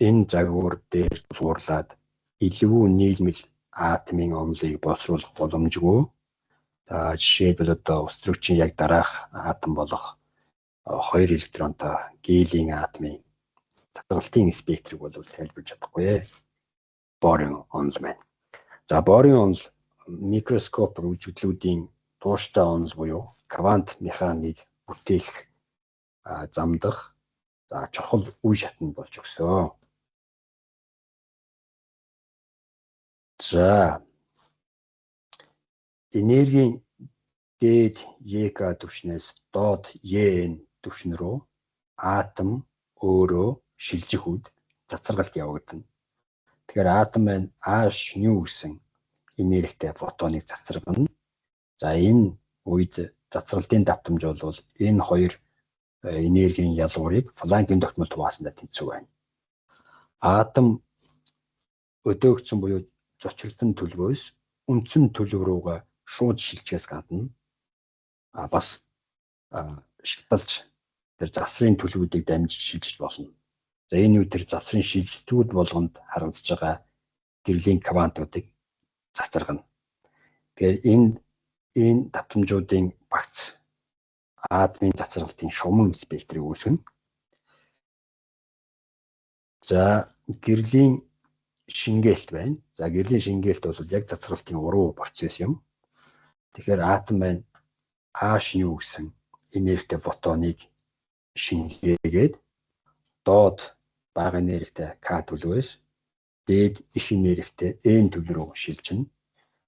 энэ загвар дээр тулгуурлаад илүү нийлмэл атомын онолыг боловсруулах боломжгүй. За жишээлбэл одоо острогчийн яг дараах атом болох 2 электронтой гелийн атомын татгалтын спектрийг бол тайлбарж чадахгүй. Борын онол байна. За борын онол микроскоп үзэгдлүүдийн тууштай онол буюу квант механик бүтээх замдах чухал үе шатнд болж өгсөн. За энергийн дээд ЕК түвшнээс доод ЕН түвшин рүү атом өөрөө шилжих үед цацрагалт явагдана. Тэгэхээр атом маань H-nu гэсэн энергитэй фотоныг цацрагна. За энэ үед цацралтын давтамж бол энэ хоёр энергийн ялгуурыг Планкийн тогтмол хуваасандаа тэнцвэг байна. Атом өдөөгдсөн буюу зочирдсон төлөвөөс үндсэн төлөв рүүгээ шууд шилжихээс гадна бас шаталж тэр завсрын төлөвүүдийг дамжиж шилжиж болно. За энэ үед тэр завсрын шилжилтүүд болгонд харагдаж байгаа гэрлийн квантуудыг цацрагна. Тэгэхээр энэ давтамжуудын багц атомын цацралтын шуман спектрийг үүсгэнэ. За гэрлийн шингээлт байна. За гэрлийн шингээлт бол яг цацралтын уруу процесс юм. Тэгэхээр атом маань H-nu гэсэн энергитэй фотоныг шингээгээд доод бага энергитэй К төлөвөөс дээд их энергитэй N төлөв рүү шилжинэ.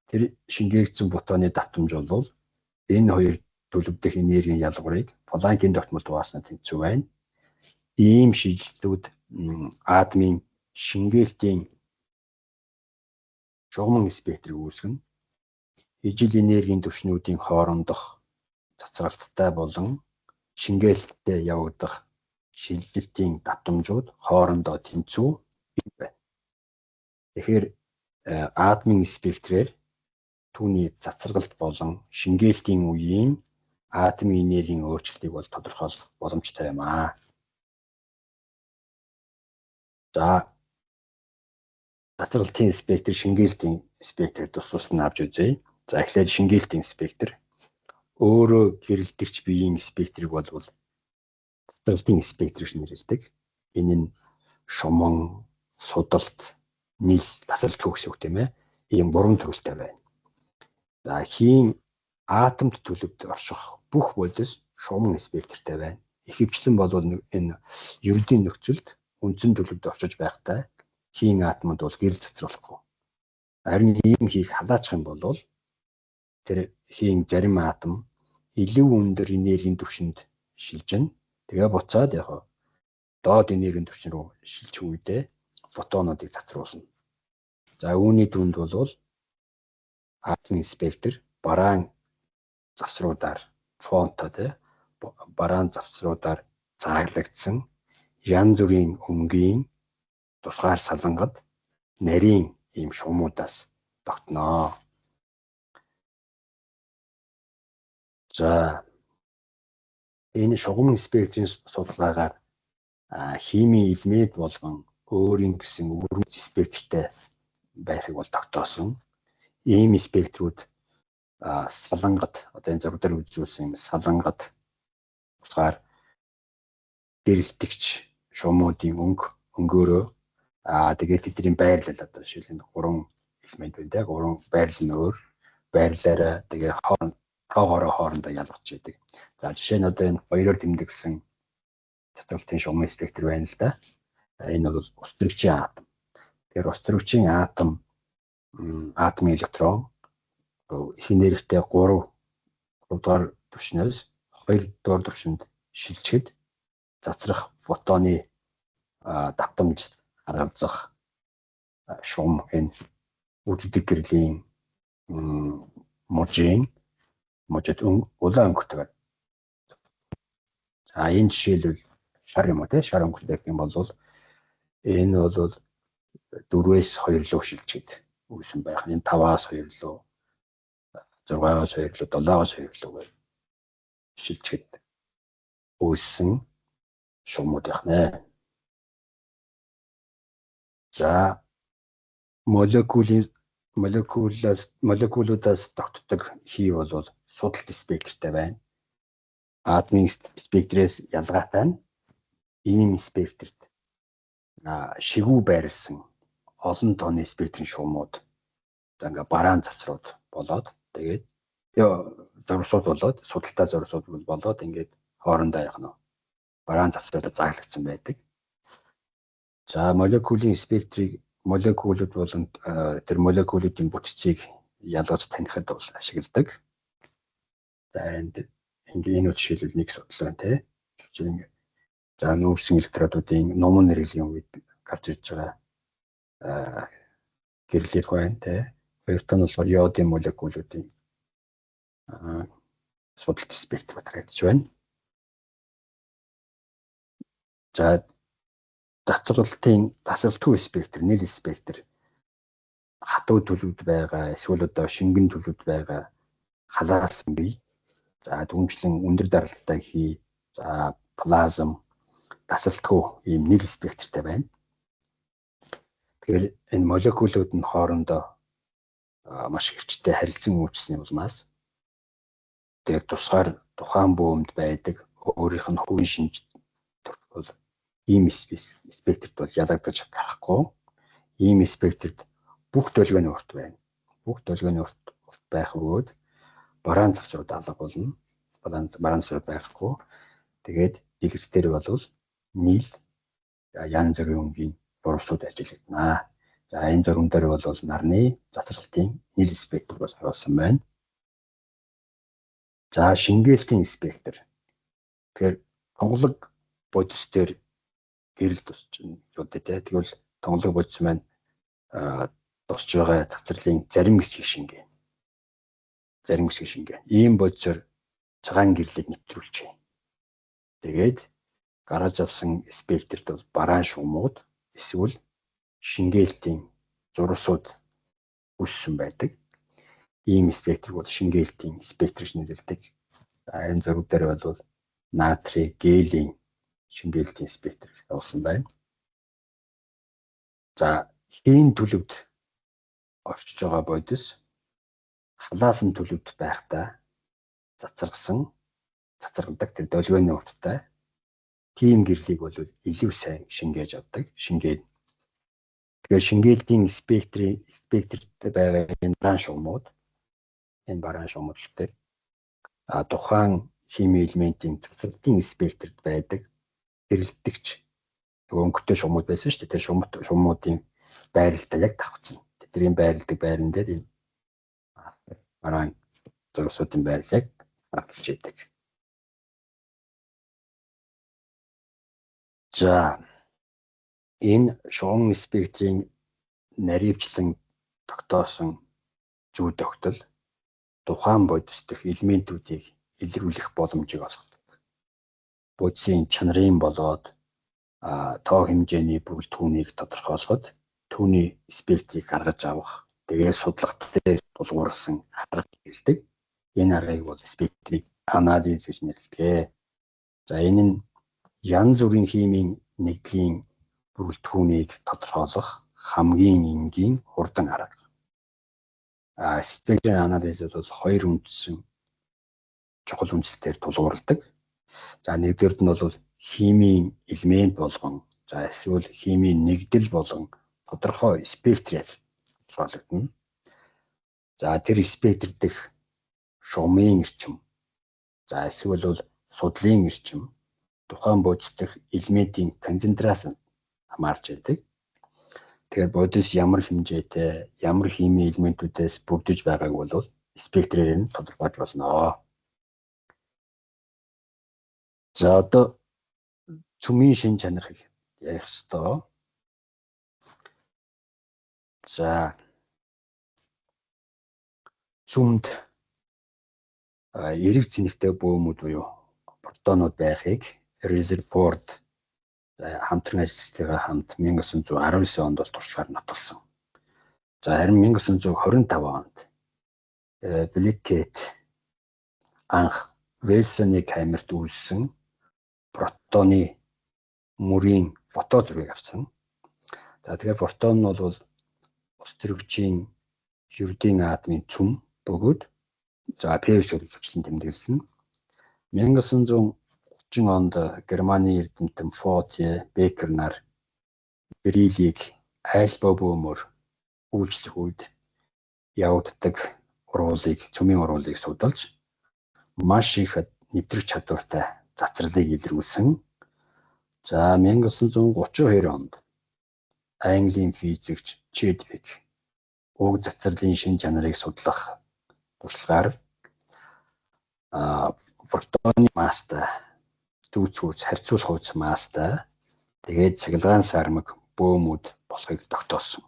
Тэр шингээгдсэн фотоны давтамж бол энэ хоёр төлөв дэх энергийн ялгуурыг Планкийн тогтмол хуваасанд тэнцвэг байна. Ийм шилжилтүүд атомын шингээлтийн шугамн спектрийг үүсгэнэ. Ижил энергийн түвшнүүдийн хоорондох цацралттай болон шингээлттэй явагдах шилжилтийн давтамжууд хоорондоо тэнцвүү байна. Тэгэхээр атомын спектрээр түүний цацрагалт болон шингээлтийн үеийн атомын энергийн өөрчлөлтийг бол тодорхойлох боломжтой юм аа. За цацралтын спектр, шингээлтийн спектр тус нь авч үзье. За эхлээд шингээлтийн спектр өөрөө гэрэлтэгч биеийн спектрийг бол цацралтын спектр гэж нэрлэдэг. Энэ нь шуман, судалт, нийл, тасралтгүй гэсэн үг тийм ээ. Ийм 3 төрөлтэй байна. За хийн атомд төлөвд орших бүх бодис шуман спектртэй байна. Ихэвчлэн бол энэ ердийн нөхцөлд үндсэн төлөвд очиж байхтай хийн атомд бол гэрэл цацруулахгүй. Харин ийм хийх халаачих юм бол тэр хийн зарим атом илүү өндөр энергийн түвшинд шилжинэ. Тэгээ буцаад яг доод энергийн түвшин рүү шилжих үедээ фотонуудыг цацруулна. За үүний дүнд бол атомын спектр бараан завсруудаар фонтой бараан завсруудаар цааглагдсан янз бүрийн өнгийн тусгаар салангад нарийн ийм шумуудаас тогтноо. За энэ шугамн спектрийн судалгаагаар химийн элемент болгон өөрийн гэсэн өрмөц спектртэй байхыг бол тогтоосон. Ийм спектрүүд салангад одоо энэ зураг дээр үзүүлсэн юм салангад тусгаар гэрэлтэгч шумуудын өнгөөрөө тэгээд тэдний байрлал одоо жишээлбэл 3 элемент байна те 3 байрлал нь өөр байрлалаараа тэгээд хоорондоо ялгаж байдаг. За жишээ нь одоо энэ хоёроор тэмдэгсэн цацралтын шугамын спектр байна л да. Энэ бол острогчийн атом. Тэгэхээр острогчийн атомын электрон их энергитэй 3 дугаар түвшнээс 2 дугаар түвшинд шилжихэд цацрах фотоны давтамж харгалзах шум энэ үддэг гэрлийн мужид улаан өнгөтэйгээр. За энэ жишээлбэл шар юм уу те, шар өнгөтэй гэх юм бол энэ бол 4-ээс 2 руу шилжихэд үүсэн байх. Энэ 5-аас 2 руу, 6-аас 2 руу, 7-аас 2 руу шилжихэд үүссэн шумууд байх нэ. За молекулуудаас тогтдог хий бол судалт спектртэй байна. Атомын спектрээс ялгаатай нь ийм спектрт шигүү байрлсан олон тооны спектрийн шумууд ингээ бараан завсрууд болоод тэгээд зурсууд болоод судалтаа зурсууд болоод ингээд хоорондоо яг нь бараан завсруудад зааглагдсан байдаг. За молекулын спектрийг молекулууд болон тэр молекулуудын бүтцийг ялгаж танихад бол ашигладаг. За энэ жишээлбэл нэг судал байна те. За нүүрсэн электродуудын номон нэрлийн үед гарч ирж байгаа гэрлэх байна те. Хоёрт нь болохоор йодын молекулуудын судалт спектр батрагдж байна. За цацралтын тасалтгүй спектр, нийл спектр хатуу төлөвд байгаа, эсвэл одоо шингэн төлөвд байгаа халаасан бий. За түнчлэн өндөр даралттай хий, за плазм тасалтгүй ийм нийл спектртэй байна. Тэгэхээр энэ молекулууд нь хоорондоо маш хүчтэй харилцан үүссэн юмнаас тэгээд тусгаар тухайн бөөмд байдаг өөрийнх нь хувийн шинж бол ийм спектрт бол ялгагдаж гарахгүй. Ийм спектрт бүх долгионы урт байна. Бүх долгионы урт байх бөгөөд бараан завсрууд алга болно. Бараан завсрууд байхгүй. Тэгээд дэлгэц дээр бол нийл янз бүрийн өнгийн зурсууд ажиллагдана. За энэ зурган дээр бол нарны цацралтын нийл спектр бол харуулсан байна. За шингээлтийн спектр. Тэгэхээр тонголог бодис дээр гэрэл тусч юу дээ. Тэгвэл тонголог бодис маань тусч байгаа цацралын зарим хэсгийг шингээ. Зарим хэсгийг шингээ. Ийм бодисоор цагаан гэрлийг нэвтрүүлжээ. Тэгээд гараж авсан спектрт бол бараан шумууд эсвэл шингээлтийн зурсууд үссэн байдаг. Ийм спектр бол шингээлтийн спектр гэж нэрлэдэг. Энэ зураг дээр бол натрий, гелийн шингээлтийн спектр явуулсан байна. За хийн төлөвд орчиж байгаа бодис халаасан төлөвд байхдаа цацрагдаг тэр долгионы урттай тийм гэрлийг бол илүү сайн шингээж авдаг. Тэгэхээр шингээлтийн спектртэй байгаа энэ бараан шумууд дээр тухайн химийн элементийн цацралтын спектрт байдаг гэрэлтэгч өнгөтэй шумууд байсан шүү дээ. Тэр шумуудын байралтаа яг давхцсан. Тэдний байрладаг байран дээр энэ бараан зурсуудын байрлалыг хадгалж яадаг. За энэ шугам спектрийн наривчлан тогтоосон зүй тогтол тухайн бодис дэх элементүүдийг илрүүлэх боломжийг олгодог. Бодисын чанарын болоод тоо хэмжээний бүрэлдэхүүнийг тодорхойлоход түүний спектрийг гаргаж авах, тэгээд судлах дээр тулгуурсан арга хэлдэг. Энэ аргыг бол спектрийн анализ гэж нэрлэдэг. За энэ нь янз бүрийн химийн нэгдлийн бүрэлдэхүүнийг тодорхойлох хамгийн энгийн хурдан арга. Спектрийн анализ бол хоёр үндсэн чухал үндсээр тулгуурладаг. За нэгдүгээр нь бол химийн элемент болгон, за эсвэл химийн нэгдэл болгон тодорхой спектрээр тодорхойлогдно. За тэр спектр дэх шумын эрчим, за эсвэл бол судлалын эрчим тухайн бодис дэх элементийн концентрацийг хамаарч байдаг. Тэгэхээр бодис ямар хэмжээтэй, ямар химийн элементүүдээс бүрдэж байгааг бол спектрээр нь тодорхойлж болно. За одоо цүмийн шин чанарыг ярих ёстой. За цүмд эрэг цэнэгтэй бөөмүүд буюу протонууд байхыг Резерфорд хамтран ажиллагчдаа хамт 1919 онд бас туршлагаар нотолсон. За харин 1925 онд Бликет анх Вельсоны камерт үйлсэн протоны мөрийн фото зургийг авсан. За тэгэхээр протон нь бол ус төрөгчийн ердийн атомын цүм бөгөөд за pH-ийг хвчлэн тэмдэглэсэн. 1930 онд Германы эрдэмтэн Фотье Бекер нар бериллийг айлбаа бөөмөр үйлчлэх үед явагддаг цүмийн уруулыг судалж маш их нэвтрэх чадвартай цацралыг илрүүлсэн. За 1932 онд Английн физикч Чэдвик уг цацралын шин чанарыг судлах туршлагаар протоны масстай зүүцгүүц харьцуулах хувьд масстай тэгээд цахилгаан сармаг бөөмүүд болохыг тогтоосон.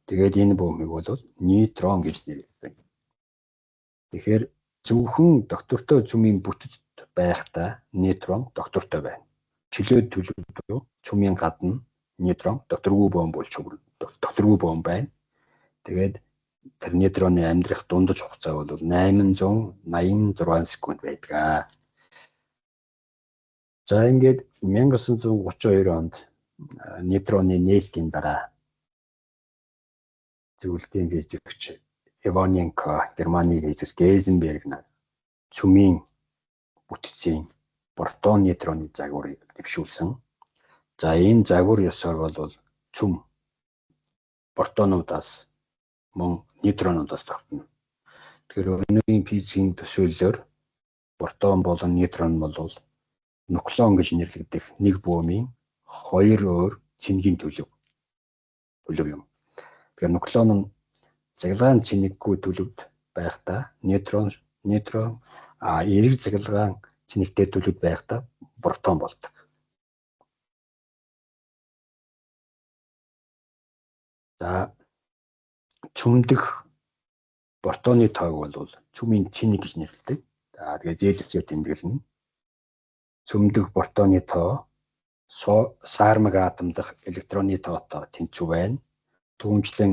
Тэгээд энэ бөөмийг бол нейтрон гэж нэрлэдэг. Тэгэхээр зөвхөн доктортой цүмийн бүтэц байхдаа нейтрон доктортой байна. Чөлөөт төлөв цүмийн гадна нейтрон докторгүй бөөн болж докторгүй бөөн байна. Тэгээд тэр нейтроны амьдрах дундаж хугацаа бол 886 секунд байдаг. За ингээд 1932 онд нейтроны нээлтийн дараа зөвлөлтийн физикч Иваненко, Германы физикч Гейзенберг нар цүмийн бүтцийн протон нейтроны загварыг дэвшүүлсэн. За энэ загвар ёсоор бол цүм протонуудаас мөн нейтронуудаас тогтно. Тэгэхээр өнөөгийн физикийн төсөөллөөр протон болон нейтрон бол нуклон гэж нэрлэгдэх нэг бөөмийн хоёр өөр цэнгийн төлөв юм. Тэгэхээр нуклон нь цахилгаан цэнэггүй төлөвд байхдаа нейтрон эрэг цахилгаан цэнэгтэй төлөвд байхдаа протон болдог. За цүмдэх протоны тоог бол цүмийн цэник гэж нэрлэдэг. За тэгээд зээлчээр тэмдэглэнэ. Цүмдэх протоны тоо сармаг атом дахь электроны тоотой тэнцүү байна. Түүнчлэн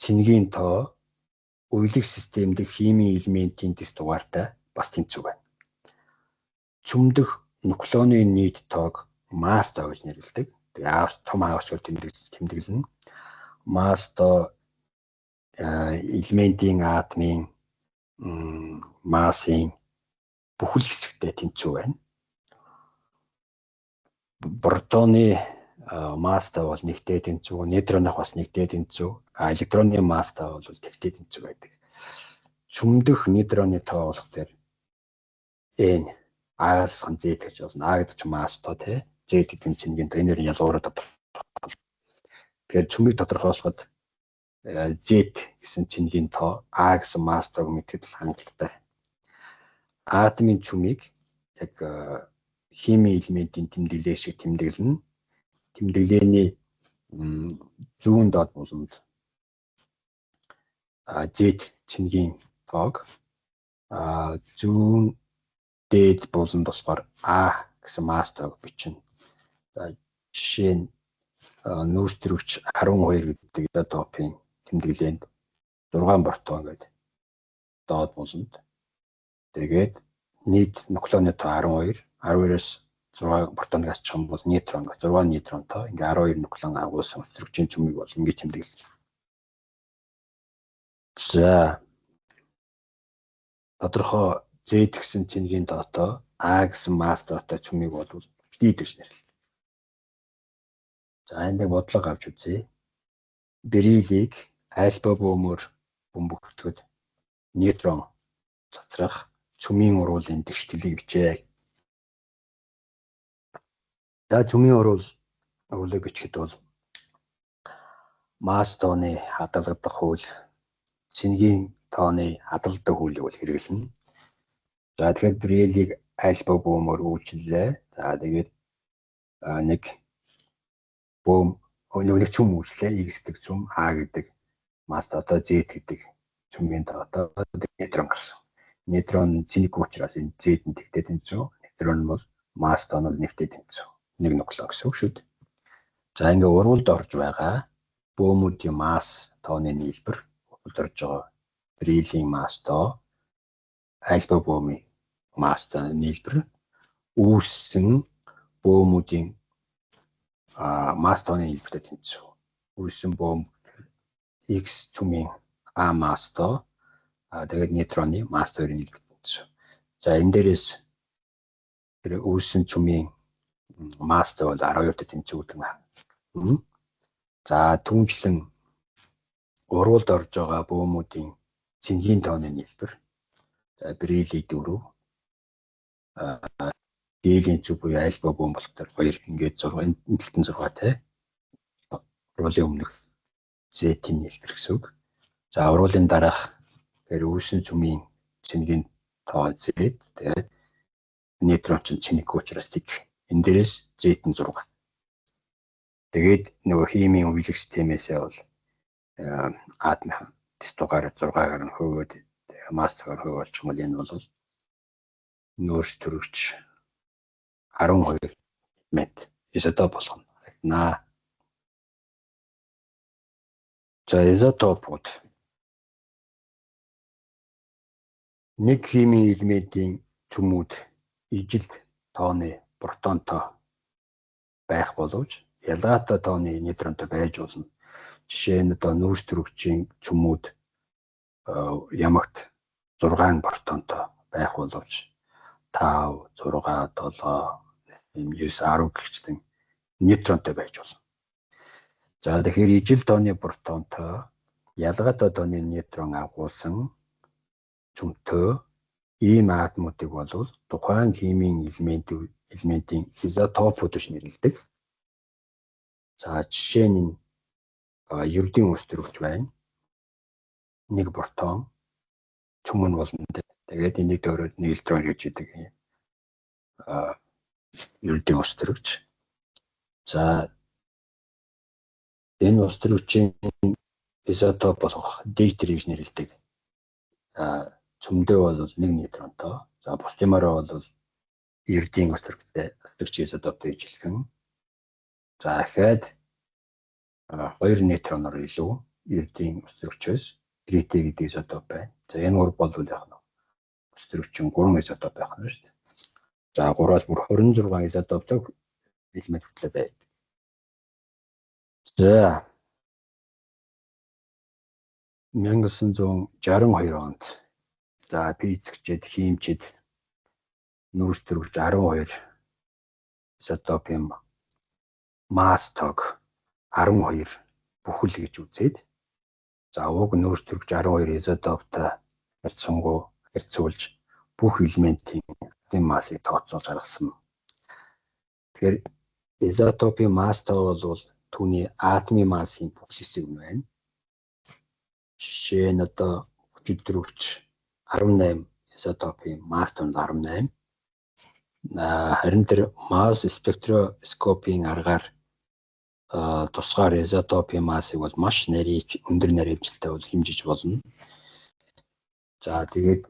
цэнгийн тоо уйлах систем дэх химийн элементийн дэс дугаартай бас тэнцүү байна. Цүмдэх нуклоны нийт тоог масс тоо гэж нэрлэдэг. Тэгээд том аавчгаар тэмдэглэнэ. Масс тоо элементийн атомын массын бүхэл хэсэгтэй тэнцүү байна. Протоны масстай бол нэгтэй тэнцүү, нейтронах бас нэгтэй тэнцүү, электроны масстай бол тэгтэй тэнцүү байдаг. Цүмдэх нейтроны тоо болохоор n А-аас Z гэж болно. А гэдэг чинь масстай тий. Z гэдэг нь цэнгийн тоо. Энэ ялгуураад тодорхойлно. Тэгэхээр цүмийг тодорхойлоход Z гэсэн цэнгийн тоо А гэсэн масстайг мэдхэд л хангалттай. Атомын цүмийг яг химийн элементийн тэмдэглэл шиг тэмдэглэнэ. Тэмдэглэлийн зүүн доод буланд Z цэнгийн тоог зүүн дээд буланд болохоор А гэсэн масс тоог бичнэ. За жишээ нь нүүрс төрөгч 12 гэдэг изотопын тэмдэглээнд 6 протон гэдэг доод буланд. Тэгээд нийт нуклоны тоо 12, 12-оос 6 протоныг асчих юм бол нейтрон, 6 нейтронтой ингээ 12 нуклон агуулсан төрөгчийн цүмийг бол ингээ тэмдэглэв. За тодорхой Z гэсэн цэнгийн тоотой А гэсэн масс тоотой цүмийг бол D гэж нэрлэдэг. За энд нэг бодлого авч үзье. Бериллийг альфа бөөмөр бөмбөгтгöd нейтрон цацрах цүмийн уруулын тэгшлэлийг бичээ. За цүмийн уруулыг бичихэд бол масс тооны хадгалагдах хууль, цэнгийн тооны хадгалдаг хуулийг бол хэрэглэнэ. За тэгэхээр бериллийг альфа бөмөр үйлчлээ. За тэгээд нэг бөм нэг чүм үйлчлээ. X гэдэг чүм, A гэдэг маст одоо Z гэдэг чүмийн одоо нейтрон гарсан. Нейтрон цэник учраас энэ Z-д тэгтээ тэнцүү. Нейтрон бол маст онол нэвтээ тэнцүү. Нэг нуклеон гэсэн үг шүү дээ. За ингээ урвалд орж байгаа бөөмүүдийн масс тооны нийлбэр урвалд орж байгаа брилийн масс тоо альфа бөөмийн масс тооны нийлбэр үүссэн бөөмүүдийн масс тооны нийлбэртэй тэнцүү. Үүссэн бөөм X цүмийн А масс тоо тэгээд нейтроны масс хоёрын нийлбэр тэнцүү. За энэ дээрээс тэр үүссэн цүмийн масс тоо бол 12-т тэнцүү гэдэг нь. За түүнчлэн урвалд орж байгаа бөөмүүдийн цэнгийн тооны нийлбэр. За брили 4 дийлэн зүг буюу альфа бөөм болохоор 2 ингээд 6 энэ талтан 6 тий. Урвалын өмнөх Z-ийн нийлбэр гэсэн үг. За урвалын дараах тэр үүссэн цүмийн цэнгийн тоо Z тэгээд нейтрон чинь цэник учраас тэг. Энэ дээрээс Z-ийн 6. Тэгээд нөгөө химийн үйлчлэх системээсээ бол атомын тестугаар 6-аар нь хөвөөд мастер хөвөөлж юм бол энэ бол нөөц төрөгч 12 мет изотоп болгоно. За изотопууд нэг химийн элементийн цөмүүд ижил тооны протонтой байх боловч ялгаатай тооны нейтронтой байж болно. Жишээ нь одоо нүүрс төрөгчийн цөмүүд ямагт 6 протонтой байх боловч 5, 6, 7, 9, 10 гихчлэн нейтронтой байж болно. За тэгэхээр ижил тооны протонтой ялгаатай тооны нейтрон агуулсан цөмтөө ийм атомуудыг бол тухайн химийн элементийн изотопууд гэж нэрлэдэг. За жишээ нь ердийн ус төрөгч байна. Нэг протон цөм нь болно. Тэгээд энийг дөөрөд нэг электрон гэж хэлдэг. Ердийн ус төрөгч. За энэ ус төрөгчийн изотоп болох D3 гэж нэрлэдэг. Цөмдөө бол нэг нейтронтой. За бусдымаараа бол ердийн ус төрөгч изотоптой ижилхэн. За дахиад 2 нейтроноор илүү ердийн ус төрөгчөөс тритэ гэдэг изотоп байна. За энэ гур бол яг нь ус төрөгчийн 3 изотоп байх нь шүү дээ. За 3-аас бүр 26 изотоптой элемент хөтлөө байдаг. За 1962 онд за физикчид, химичид нүүрс төрөгч 12 изотопын масс тоог 12 бүхэл гэж үзээд за уг нүүрс төрөгч 12 изотоптой харьцуулж бүх элементийн массыг тооцоолж гаргасан. Тэгэхээр изотопын масс тоо бол түүний атомын массын бүх хэсэг нь байна. Жишээ нь одоо хүчил төрөгч 18 изотопын масс тоо 18. Харин тэр масс спектроскопийн аргаар тусгаар изотопын массыг бол маш өндөр наривчлалтай бол хэмжиж болно. За тэгээд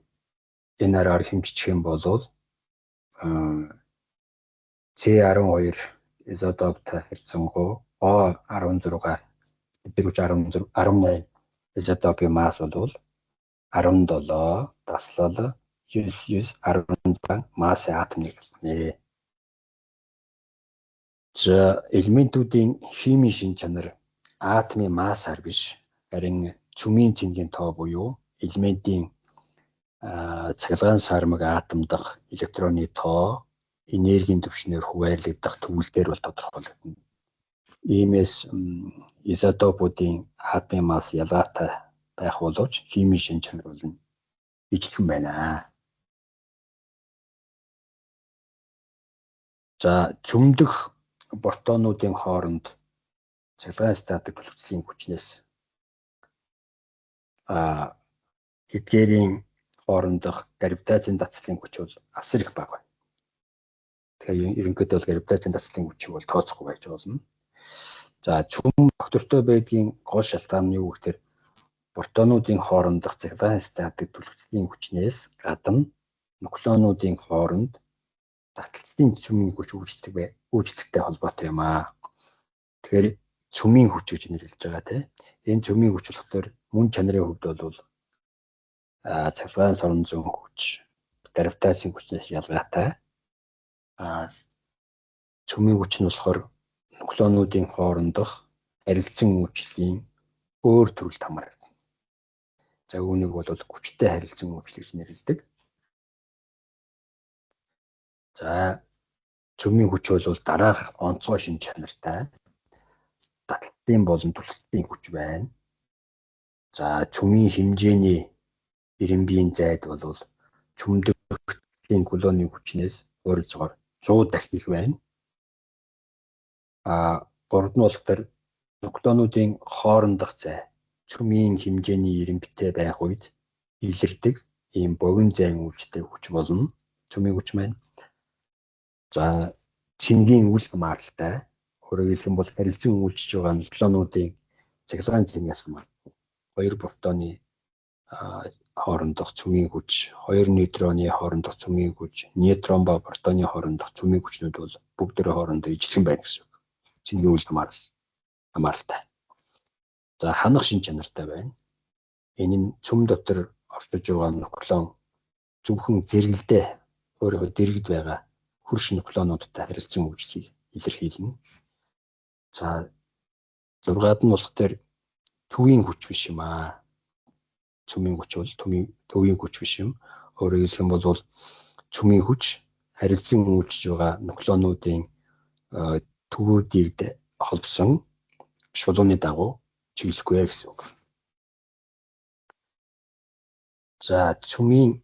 энэ аргаар хэмжих юм бол C12 изотоптой харьцангуй O16 18 изотопын масс бол 17 таслал 9 массын атомыг байна. За элементүүдийн химийн шин чанар атомын массаар биш харин цөмийн цэнгийн тоо буюу элементийн цахилгаан сармаг атом дахь электроны тоо энергийн түвшнээр хуваарлагдах төвлөлтөөр бол тодорхойлогдно. Иймээс изотопуудын атомын масс ялгаатай байх боловч химийн шин чанар бол ижилхэн байна. За цөмдөх протонуудын хооронд цахилгаан статик түлхцлийн хүчнээс эдгээрийн хоорондох гравитацийн дацлын хүч бол асар их бага байна. Тэгэхээр ерөнхийдөө бол гравитацийн дасгалын хүчийг бол тооцохгүй байж болно. За чүм фактортой байдгийн гол шалтгаан нь юу гэхээр протонуудын хоорондох цахилгаан статик түлхэлтийн хүчнээс гадна нуклеонуудын хооронд таталцлын чүмийн хүч үйлчлэгтэй холбоотой юм аа. Тэгэхээр чүмийн хүч гэж нэрлэж байгаа тийм. Энэ чүмийн хүч болохоор мөн чанарын хувьд бол цахилгаан сорон зүүн хүч, гравитацийн хүчнээс ялгаатай. Чүмийн хүч нь болохоор нуклеонуудын хоорондох харилцан үйлчлэлийн өөр төрөлд хамаардаг. За үүнийг бол хүчтэй харилцан үйлчлэл гэж нэрлэдэг. За чүмийн хүч бол дараах онцгой шин чанартай таталтын болон түлхэлтийн хүч байна. За чүмийн хэмжээний эренбийн зайд бол чүмдэгтлийн колоны хүчнээс ойролцоогоор 100 дахин их байна. Гурав нь болохоор нуклеонуудын хоорондох зай чүмийн хэмжээний эренбитэй байх үед илэрдэг ийм богино зайн үйлчтэй хүч болно. Чүмийн хүч маань. За чингийн үл хамааралтай өөрөөр хэлэх юм бол харилцан үйлчж байгаа нуклеонуудын цахилгаан цэнгээс хамаардаг. Хоёр протоны хоорондох чүмийн хүч, хоёр нейтроны хоорондох чүмийн хүч, нейтрон ба протоны хоорондох чүмийн хүчнүүд бол бүгдээрээ хоорондоо ижилхэн байна гэсэн үг. Чингийн үл хамааралтай. За ханах шин чанартай байна. Энэ нь чүм дотор оршиж байгаа нуклеон зөвхөн зэрэгэлдээ өөрөө дэргэд байгаа хөрш нуклеонуудтай харилцан үйлчлэгийг илэрхийлнэ. За 6-ад нь болохоор төвийн хүч биш юм аа. Чүмийн хүч бол төвийн хүч биш юм. Өөрөөр хэлэх юм бол чүмийн хүч харилцан үйлчж байгаа нуклеонуудын төвүүдийг холбосон шулууны дагуу чиглэхгүй гэсэн үг. За чүмийн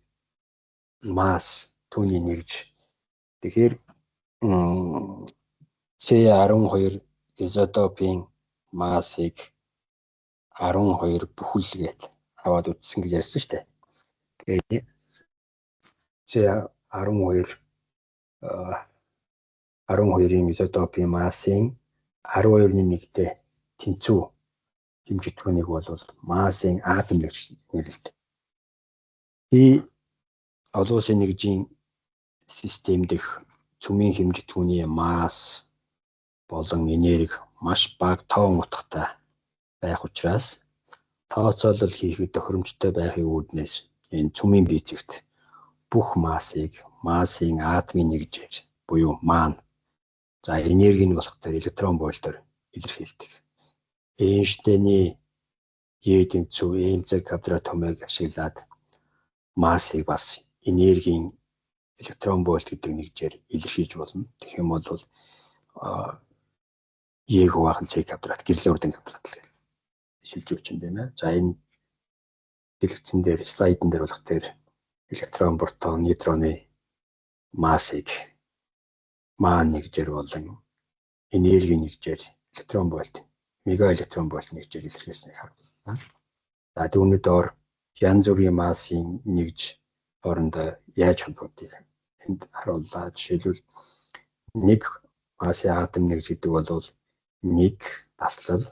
масс түүний нэгж. Тэгэхээр C12 изотопын массыг 12 бүхэлгээд аваад үтсэн гэж ярьсан шүү дээ. Тэгээд C12-ийн изотопын массын 12-1-тэй тэнцүү хэмжигдэхүүнийг бол массын атом гэж нэрлэдэг. Олон улсын нэгжийн систем дэх чүмийн хэмжигдэхүүний масс болон энерги маш бага тоон утгатай байх учраас тооцоолол хийхэд тохиромжтой байхын үүднээс энэ чүмийн бийцэгт бүх массын атомын нэгжээр буюу ман. За энерги нь болохоор электрон вольтоор илэрхийлдэг. Эйнштейний Е тэнцүү МЦ квадрат томыг ашиглаад массыг бас энергийн электрон вольт гэдэг нэгжээр илэрхийлж болно. Тэгэх юм бол Е хуваах Ц квадрат гэрлэн урдын квадрат л гэж шилжүүлж байна. За энэ дэлгэцэн дээр слайдн дээр болох тэр электрон, протон, нейтроны массыг ман нэгжээр болон энерги нэгжээр электрон вольт, мега электрон вольт нэгжээр илэрхийлснээр харагдана. За түүний доор янз бүрийн массын нэгж хоорондоо яаж холбогдгийг энд харууллаа. Жишээлбэл нэг массын атом нэгж гэдэг бол 1 таслал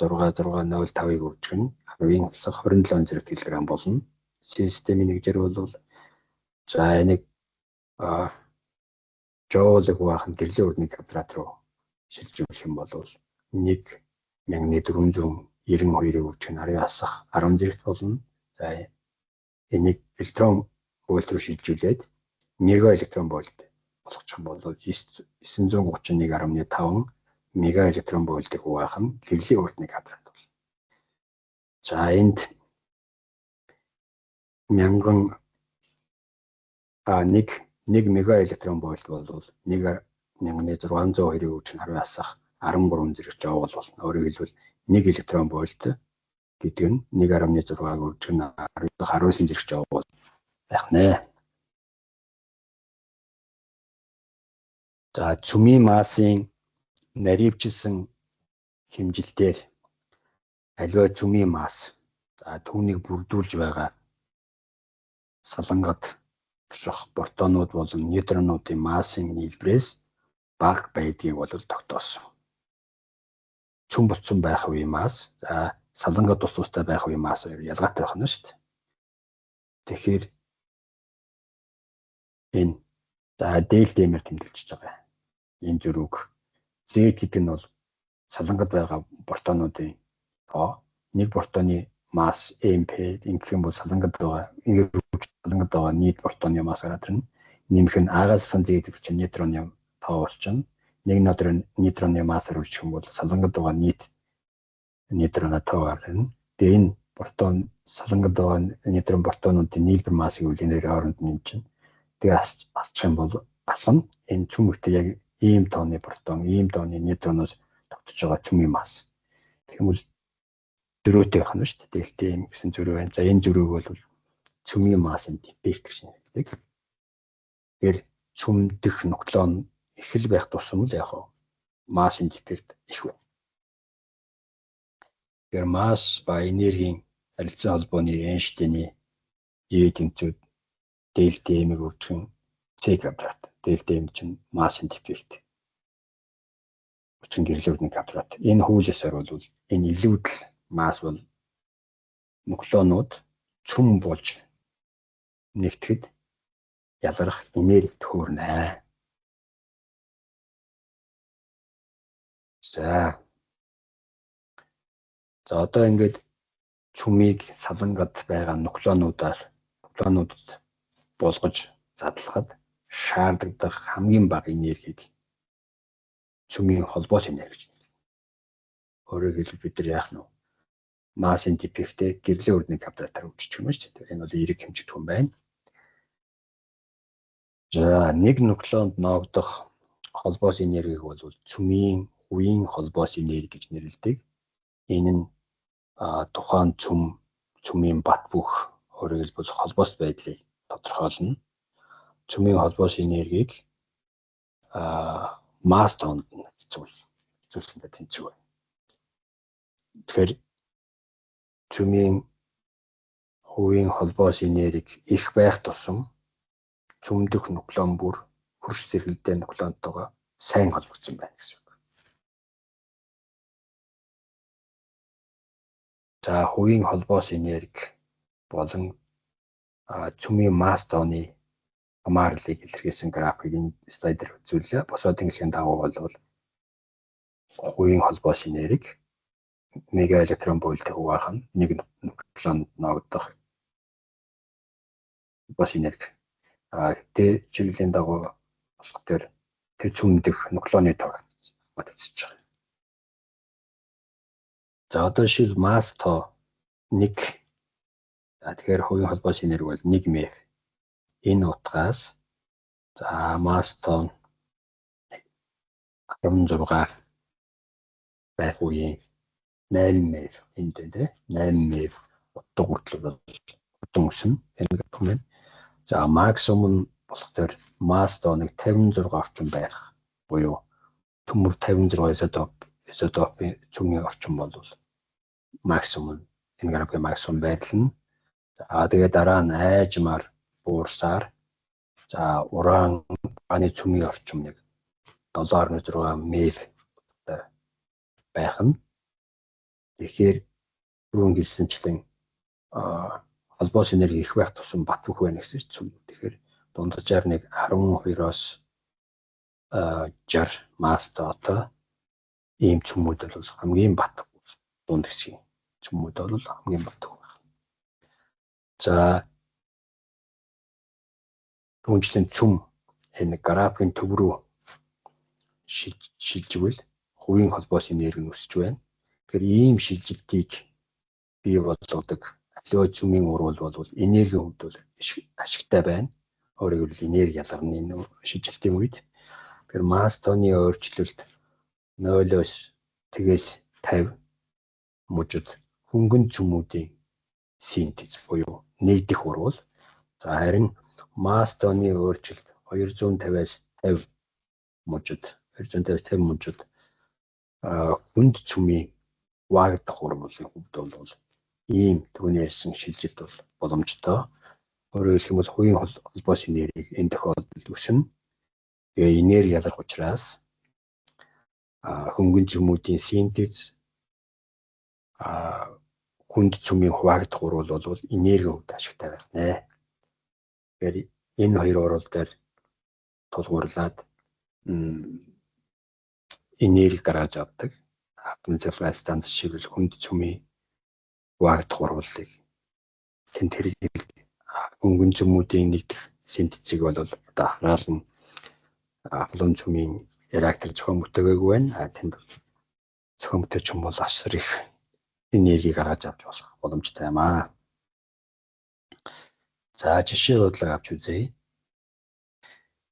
6.605-ыг үржих нь 10⁻27 зэрэг кг болно. Системийн нэгжээр бол за энийг жоулыг хуваах нь гэрлэн урдны квадрат руу шилжүүлэх юм бол 1,492-ыг үржих нь 10⁻10 зэрэгт болно. За энийг электрон вольт руу шилжүүлээд мега электрон вольт болгочих юм бол 931.5 мега электрон вольтыг хуваах нь гэрлэн урдны квадрат болно. За энд 1 мега электрон вольт бол 1,602-ыг үржих нь 10⁻13 зэрэг жоул болно. Өөрөөр хэлбэл 1 электрон вольт гэдэг нь 1,6-ыг үржих нь 10-19 зэрэг жоул байх нэ. За чүмийн массын наривчилсан хэмжилтээр аливаа чүмийн масс түүнийг бүрдүүлж байгаа салангад тогтчих протонууд болон нейтронуудын массын нийлбэрээс бага байдгийг бол тогтоосон. Цөм болцсон байх үеийн масс, за салангат тус тустай байх үеийн масс ялгаатай байх нь шүү дээ. Тэгэхээр энэ за дельтэмээр тэмдэглэж байгаа. Энэ зөрүүг Z гэдэг нь бол салангат байгаа протонуудын тоо, нэг протоны масс MP ингэх юм бол салангат байгаа нийт протоны масс гараад ирнэ. Нэмэх нь агаас Z гэдэг чинь нейтроны тоо болчихно. Нэг нейтроны массаар үржих юм бол салангат байгаа нийт нейтроны тоо гараад ирнэ. Тэгээ энэ протон салангат байгаа нейтрон протонуудын нийлбэр массыг үлгэнээр хооронд нь чинь. Тэгээ асчих юм бол асна энэ цөмөгтэй яг ийм тооны протон, ийм тооны нейтроноос тогтож байгаа цөмийн масс. Тэгмэл зөрүүтэй байх нь шүү дээ. Дельтм гэсэн зөрүү байна. За энэ зөрүүг бол цөмийн массын дефект гэж нэрлэдэг. Тэгэхээр цөмдөх нуклеон их л байх тусам л яг массын дефект их байна. Тэгэхээр масс ба энергийн харилцан холбооны Эйнштейний E тэнцвүүд дельтмийг үржих C квадрат. Дельтм чинь массын дефект. Өчигдөр гэрлүүрний квадрат. Энэ хуулиасаар бол энэ илүүдэл масс бол нуклеонууд цөм болж нэгтгэхэд ялгарх энерги төөрнө. За одоо ингээд цөмийг салангат байгаа нуклеонуудад болгож задлахад шаардлагатай хамгийн бага энергийг цөмийн холбоос энерги гэж нэрлэдэг. Өөрөөр хэлбэл бид нар яах нь вэ? Массын дефектээ гэрлийн өрдний квадратаар үржиж юм шүү дээ. Энэ бол эерэг хэмжигдэх юм байна. За нэг нуклеонд ноогдох холбоос энергиг бол цөмийн үеийн холбоос энерги гэж нэрлэдэг. Энэ нь тухайн цөмийн бат бөх өөрөөр хэлбэл холбоос байдлыг тодорхойлно. Цөмийн холбоос энергийг масс тоонд нь зүйлсэндээ тэнцвэг байна. Тэгэхээр цөмийн үеийн холбоос энерги их байх тусам цөмдөх нуклеон бүр хөрш зэрэгэлдээ нуклеонтойгоо сайн холбогдсон байна гэсэн үг. За хувийн холбоос энерги болон цөмийн масс тооны хамаарлыг илэрхийлсэн график энэ слайдер үзүүлээ. Босоод тэнглэхийн дагуу бол хувийн холбоос энерги мега электрон буйлт хуваах нь нэг нуклеонд ноогдох холбоос энерги. Тэ чиглэлийн дагуу болох төр тэр цөмдөх нуклеоны тоог баталж байгаа. За одоо шил масс тоо 1. Тэгэхээр хувийн холбоос энерги бол 1 МeV. Энэ утгаас за масс тоо 16 байх үеийн 8 МeV энд дээ 8 МeV утга хүртэл хурдан өснө. Энэ гэх юм. За максимум болохоор масс тоо 56 орчим байх буюу төмөр 56 изотопын цөмийн орчим бол максимум энэ графикийн максимум байдал нь. Тэгээ дараа нь айжмаар буурсаар за уран аны цөмийн орчим нэг 7.6 МeV байх нь. Тэгэхээр түрүүн хэлсэнчлэн холбоос энерги их байх тусам бат бөх байна гэсэн чинь. Тэгэхээр дунджаар нэг 12-оос 60 масс тоотой ийм цөмүүд бол хамгийн бат дунд хэсгийн цөмүүд бол хамгийн бат бөх байна. За түүнчлэн цөм энэ графикийн төв рүү шилжвэл хувийн холбоос энерги нь өсөж байна. Тэгэхээр ийм шилжилтийг бий болгодог аливаа цөмийн урвал бол энергийн хувьд бол ашигтай байна. Өөрөөр хэлбэл энерги ялгарны энэ шилжилтийн үед тэгэхээр масс тооны өөрчлөлт 0-оос тэгээс 50 мужид хөнгөн цөмүүдийн синтез буюу нэгдэх урвал. За харин масс тооны өөрчлөлт 250-аас 50 мужид хүнд цөмийн ваагдах урвалын хувьд бол ийм түрүүний ярьсан шилжилт бол боломжтой. Өөрөөр хэлбэл хувийн холбоос энергийг энэ тохиолдолд өснө. Тэгээ энерги ялах учраас хөнгөн чүмүүдийн синтез хүнд чүмийн хуваагдах урвал бол энерги хувьд ашигтай байх нэ. Тэгэхээр энэ хоёр урвал дээр тулгуурлаад энерги гаргаж авдаг. Атомын цэцлэг станц шигэл хүнд чүмийн хуваагдах урвалыг тэнд хэрэглэдэг. Хөнгөн чүмүүдийн нэгдэх синтезийг бол одоо хараалан хавлын чүмийн реактор зохион бүтээгээгүй байна. Тэнд зохион бүтээч юм бол асар их энерги гаргаж авч болох боломжтой юм аа. За жишээ бодлого авч үзье.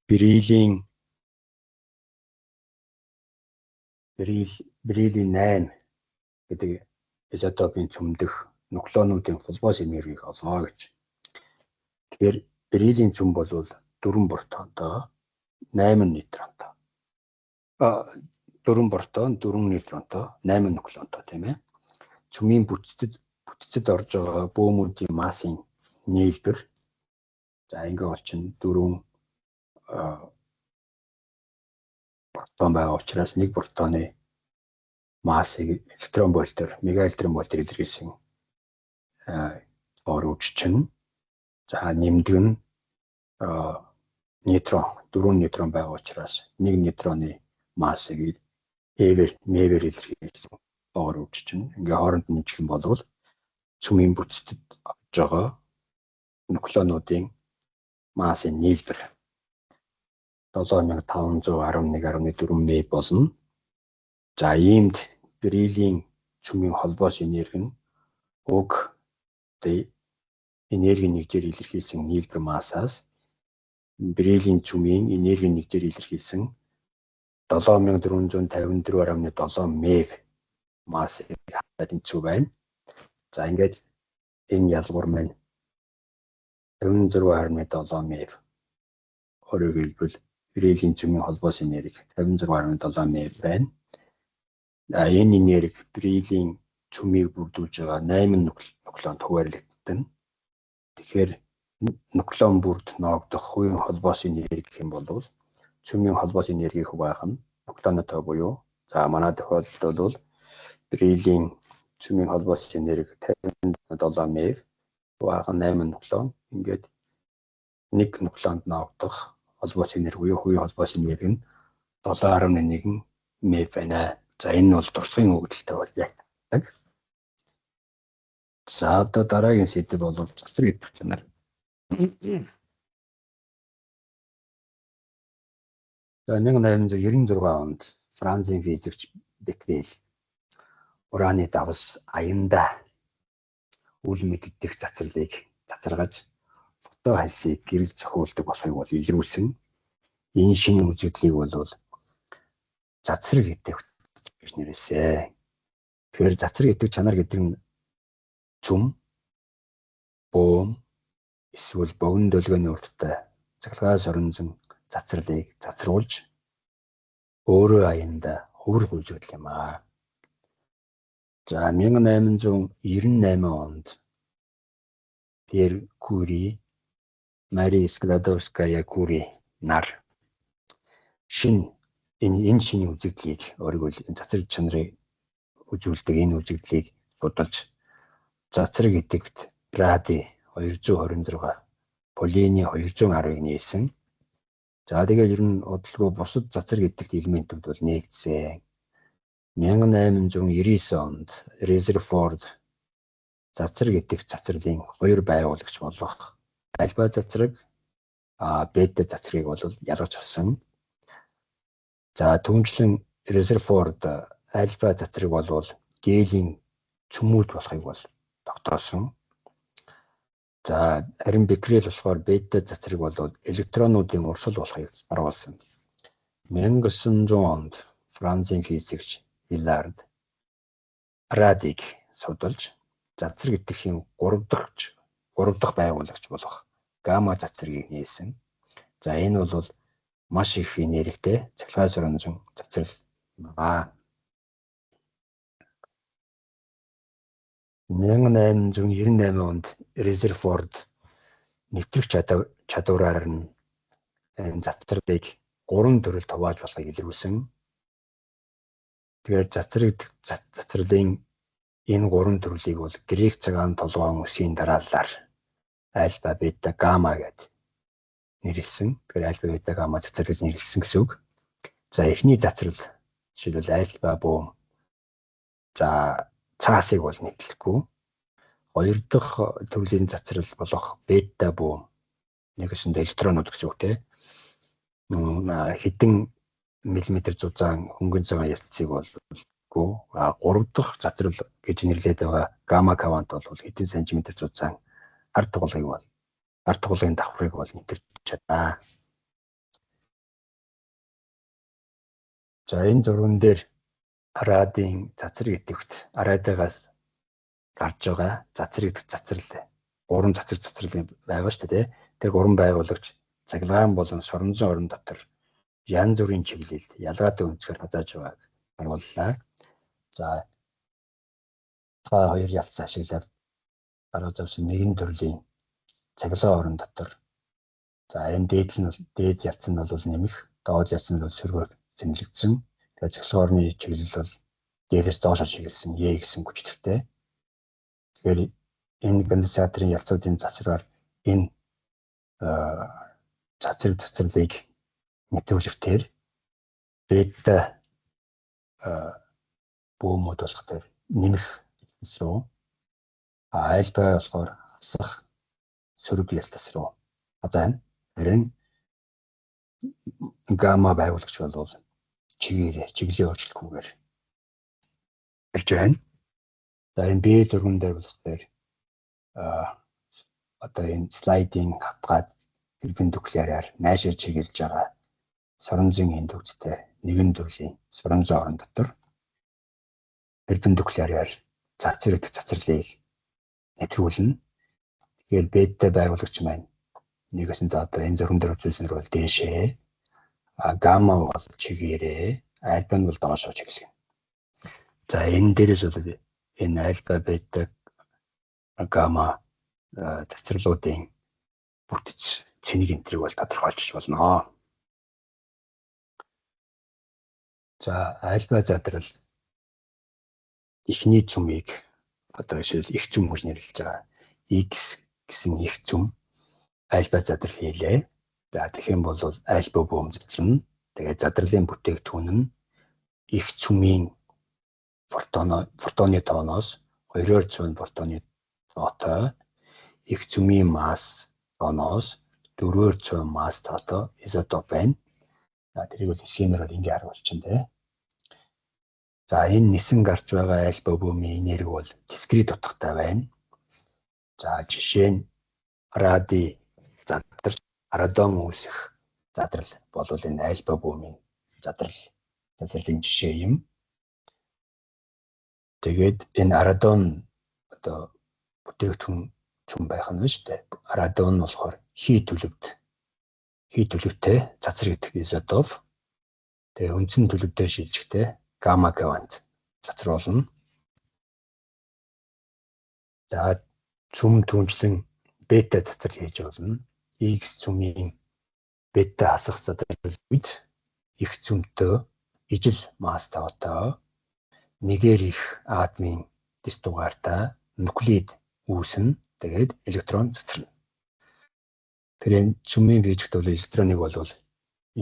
Бериллийн 8 гэдэг изотопын цөмдөх нуклеонуудын холбоос энергийг олгоо гэж. Тэгэхээр бериллийн цөм бол 4 протонтой 8 нейтронтой. 4 протон 4 нейтронтой 8 нуклеонтой тийм ээ. Цөмийн бүтцэд орж байгаа бөөмүүдийн массын нийлбэр. За ингээ болчихно 4 протон байгаа учраас нэг протоны массыг электрон вольтоор мегаэлектрон вольтоор илэрхийлсэн өөрчлөн. За нэмдэг нь нейтрон 4 нейтрон байгаа учраас нэг нейтроны массыг мэвэр илэрхийлсэн өөрчлөн. Ингээ хооронд нь нийлэх юм бол цөмийн бүтцэд орж байгаа нуклеонуудын массын нийлбэр 7511.4 МeV болно. За иймд бериллийн цөмийн холбоос энерги нь уг энерги нэгдээр илэрхийлсэн нийлбэр массаас бериллийн цөмийн энерги нэгдээр илэрхийлсэн 7454.7 МeV массыг хадаад энцүү байна. За ингээд энэ ялгуур маань 56.7 МeV. Өөрөөр хэлбэл бериллийн цөмийн холбоос энерги 56.7 МeV байна. Энэ энерги бериллийн цөмийг бүрдүүлж байгаа 8 нуклеонд хуваарлагддаг. Тэгэхээр нуклеон бүрд ноогдох хувийн холбоос энерги гэх юм бол цөмийн холбоос энергийг хуваах нь нуклеонотой буюу за манай тохиолдолд бол бериллийн цөмийн холбоос энерги 57 МeV хуваах нь 8 нуклеон. Ингээд нэг нуклеонд ноогдох холбоос энерги буюу хувийн холбоос энерги нь 7.1 МeV байна. За энэ бол дурсгын өгөгдөлтэй бол яг. За одоо дараагийн сэдэв бол цацраг идэвх чанар. За 1896 онд Францын физикч Беккерел ураны давс аяндаа үл мэддэх цацралыг цацрагаж фото хальсыг гэрэл зохиулдаг болохыг бол илрүүлсэн. Энэ шинэ үзэгдлийг бол цацраг идэвх гэж нэрээсээ. Тэгэхээр цацраг идэвх чанар гэдэг нь цөм, бөөм, эсвэл богино долгионы урттай цахилгаан соронзон цацралыг цацруулж өөрөө аяндаа хувирах үзэгдэл юм аа. За 1898 онд Пьер Кюри, Мари Складовская-Кюри нар энэ шинэ үзэгдлийг өөрийгөө цацраг чанарыг үзүүлдэг энэ үзэгдлийг судалж цацраг идэвхт радий 226, полины 210-ыг нээсэн. За тэгээд ер нь удалгүй бусад цацраг идэвхт элементүүд бол нээгдсэн. 1899 онд Резерфорд цацраг идэвхт цацралын хоёр байгуулагч болох альфа цацраг, бета цацрагыг бол ялгаж авсан. За түүнчлэн Резерфорд альфа цацраг бол гелийн цөмүүд болохыг бол тогтоосон. За харин Беккерел болохоор бета цацраг бол электронуудын урсгал болохыг харуулсан. 1900 онд Францын физикч Вилард радийг судалж цацраг идэвхийн 3 дахь байгуулагч болох гамма цацрагийг нээсэн. За энэ бол маш их энергитэй цахилгаан соронзон цацрал юм аа. 1898 онд Резерфорд нэвтрэх чадвараар нь цацралыг 3 төрөлд хувааж болохыг илрүүлсэн. Тэгэхээр цацралын энэ 3 төрлийг бол грек цагаан толгойн үсгийн дараалалаар альфа, бета, гамма гэд нэрлсэн. Тэгэхээр альфа, бета, гамма цацралыг нэрлсэн гэсэн үг. За эхний цацрал жишээлбэл альфа буум. За цаасыг бол нэрлэхгүй. Хоёр дахь төрлийн цацрал болох бета буум. Нэгсэнд электронууд гэсэн үг тийм. Хэдэн миллиметр зузаан хөнгөн цагаан ялцыг болгүй. Гурав дахь цацрал гэж нэрлэдэг байгаа гамма квант бол хэдэн сантиметр зузаан ард туглагын давхрыг бол нэвтэрч чадаа. За энэ зурган дээр араадын цацраг идэвхт араадагаас гарч байгаа цацраг цацрал 3 цацрал байгаа шүү дээ. Тэр 3 байгуулагч цахилгаан болон соронзон орон дотор янз бүрийн чиглэлд ялгаатай өнцгөр хазааж байгааг харууллаа. За та хоёр ялц ашиглаад гаргаж авсан нэгэн төрлийн цахилгаан орон дотор за энэ дээд ялц нь бол нэмэх, доод ялц нь бол сөргөөр зэнлэгдсэн. Тэгэхээр цахилгаан орны чиглэл бол дээрээс доошо чиглэсэн Е гэсэн хүчтэйтэй. Тэгэхээр энэ конденсаторын ялцуудын завсраар энэ цацралыг нэвтрүүлэхээр бета буумууд болох дээр нэмэх рүү альфа болохоор хасах сөрөг ялтас руу хазаана. Харин гамма байгуулагч бол чиглэлийн өөрчлөлгүйгээр ирж байна. За энэ B зурган дээр болохоор одоо энэ слайдын хатгаад перпендикуляраар наашир чиглэж байгаа соронзон индукцтэй нэгэн төрлийн соронзон орон дотор перпендикуляраар цацралыг нэвтрүүлнэ. Тэгэхээр бета байгуулагч маань нэгэсэнд одоо энэ зурган дээр үзүүлснээр бол дээшээ, гамма бол чигээрээ, альфа нь бол доошоо чиглэнэ. За энэ дээрээс бол энэ альфа, бета, гамма цацралуудын бүтэц цэник энтрийг бол тодорхойлчих болно. За альфа задрал эхний цүмийг одоо жишээл их цүм гэж нэрлэж байгаа. X гэсэн их цүм альфа задрал хийлээ. За тэгэх юм бол альфа буум задрна. Тэгээд задралын бүтээгдэхүүн нь их цүмийн фотоны тооноос 200 фотоны тоотой, их цүмийн масс тооноос 400 масс тоотой изотоп байна. За тэрийг бол схемээр бол ингэ харуулчихна тий. За энэ нисэн гарч байгаа альфа буумын энерги бол дискрет утгатай байна. За жишээ нь радий задрал, радон үүсэх задрал бол энэ альфа буумын задралын жишээ юм. Тэгээд энэ радон одоо бүтээгдэхүүн цүм байх нь шүү дээ. Радон болохоор хий төлөвтэй цацраг идэх изотоп. Тэгээ үндсэн төлөвтэй шилжихтэй гамма квант цацруулна. За цүм түнчлэн бета цацрал хийж болно. X цүмийн бета хасах задрал үед их цүмтэй ижил масс тоотой нэгээр их атомын дэс дугаартай нуклеид үүснэ. Тэгээд электрон цацрна. Тэр цүмийн биежигт бол электроныг бол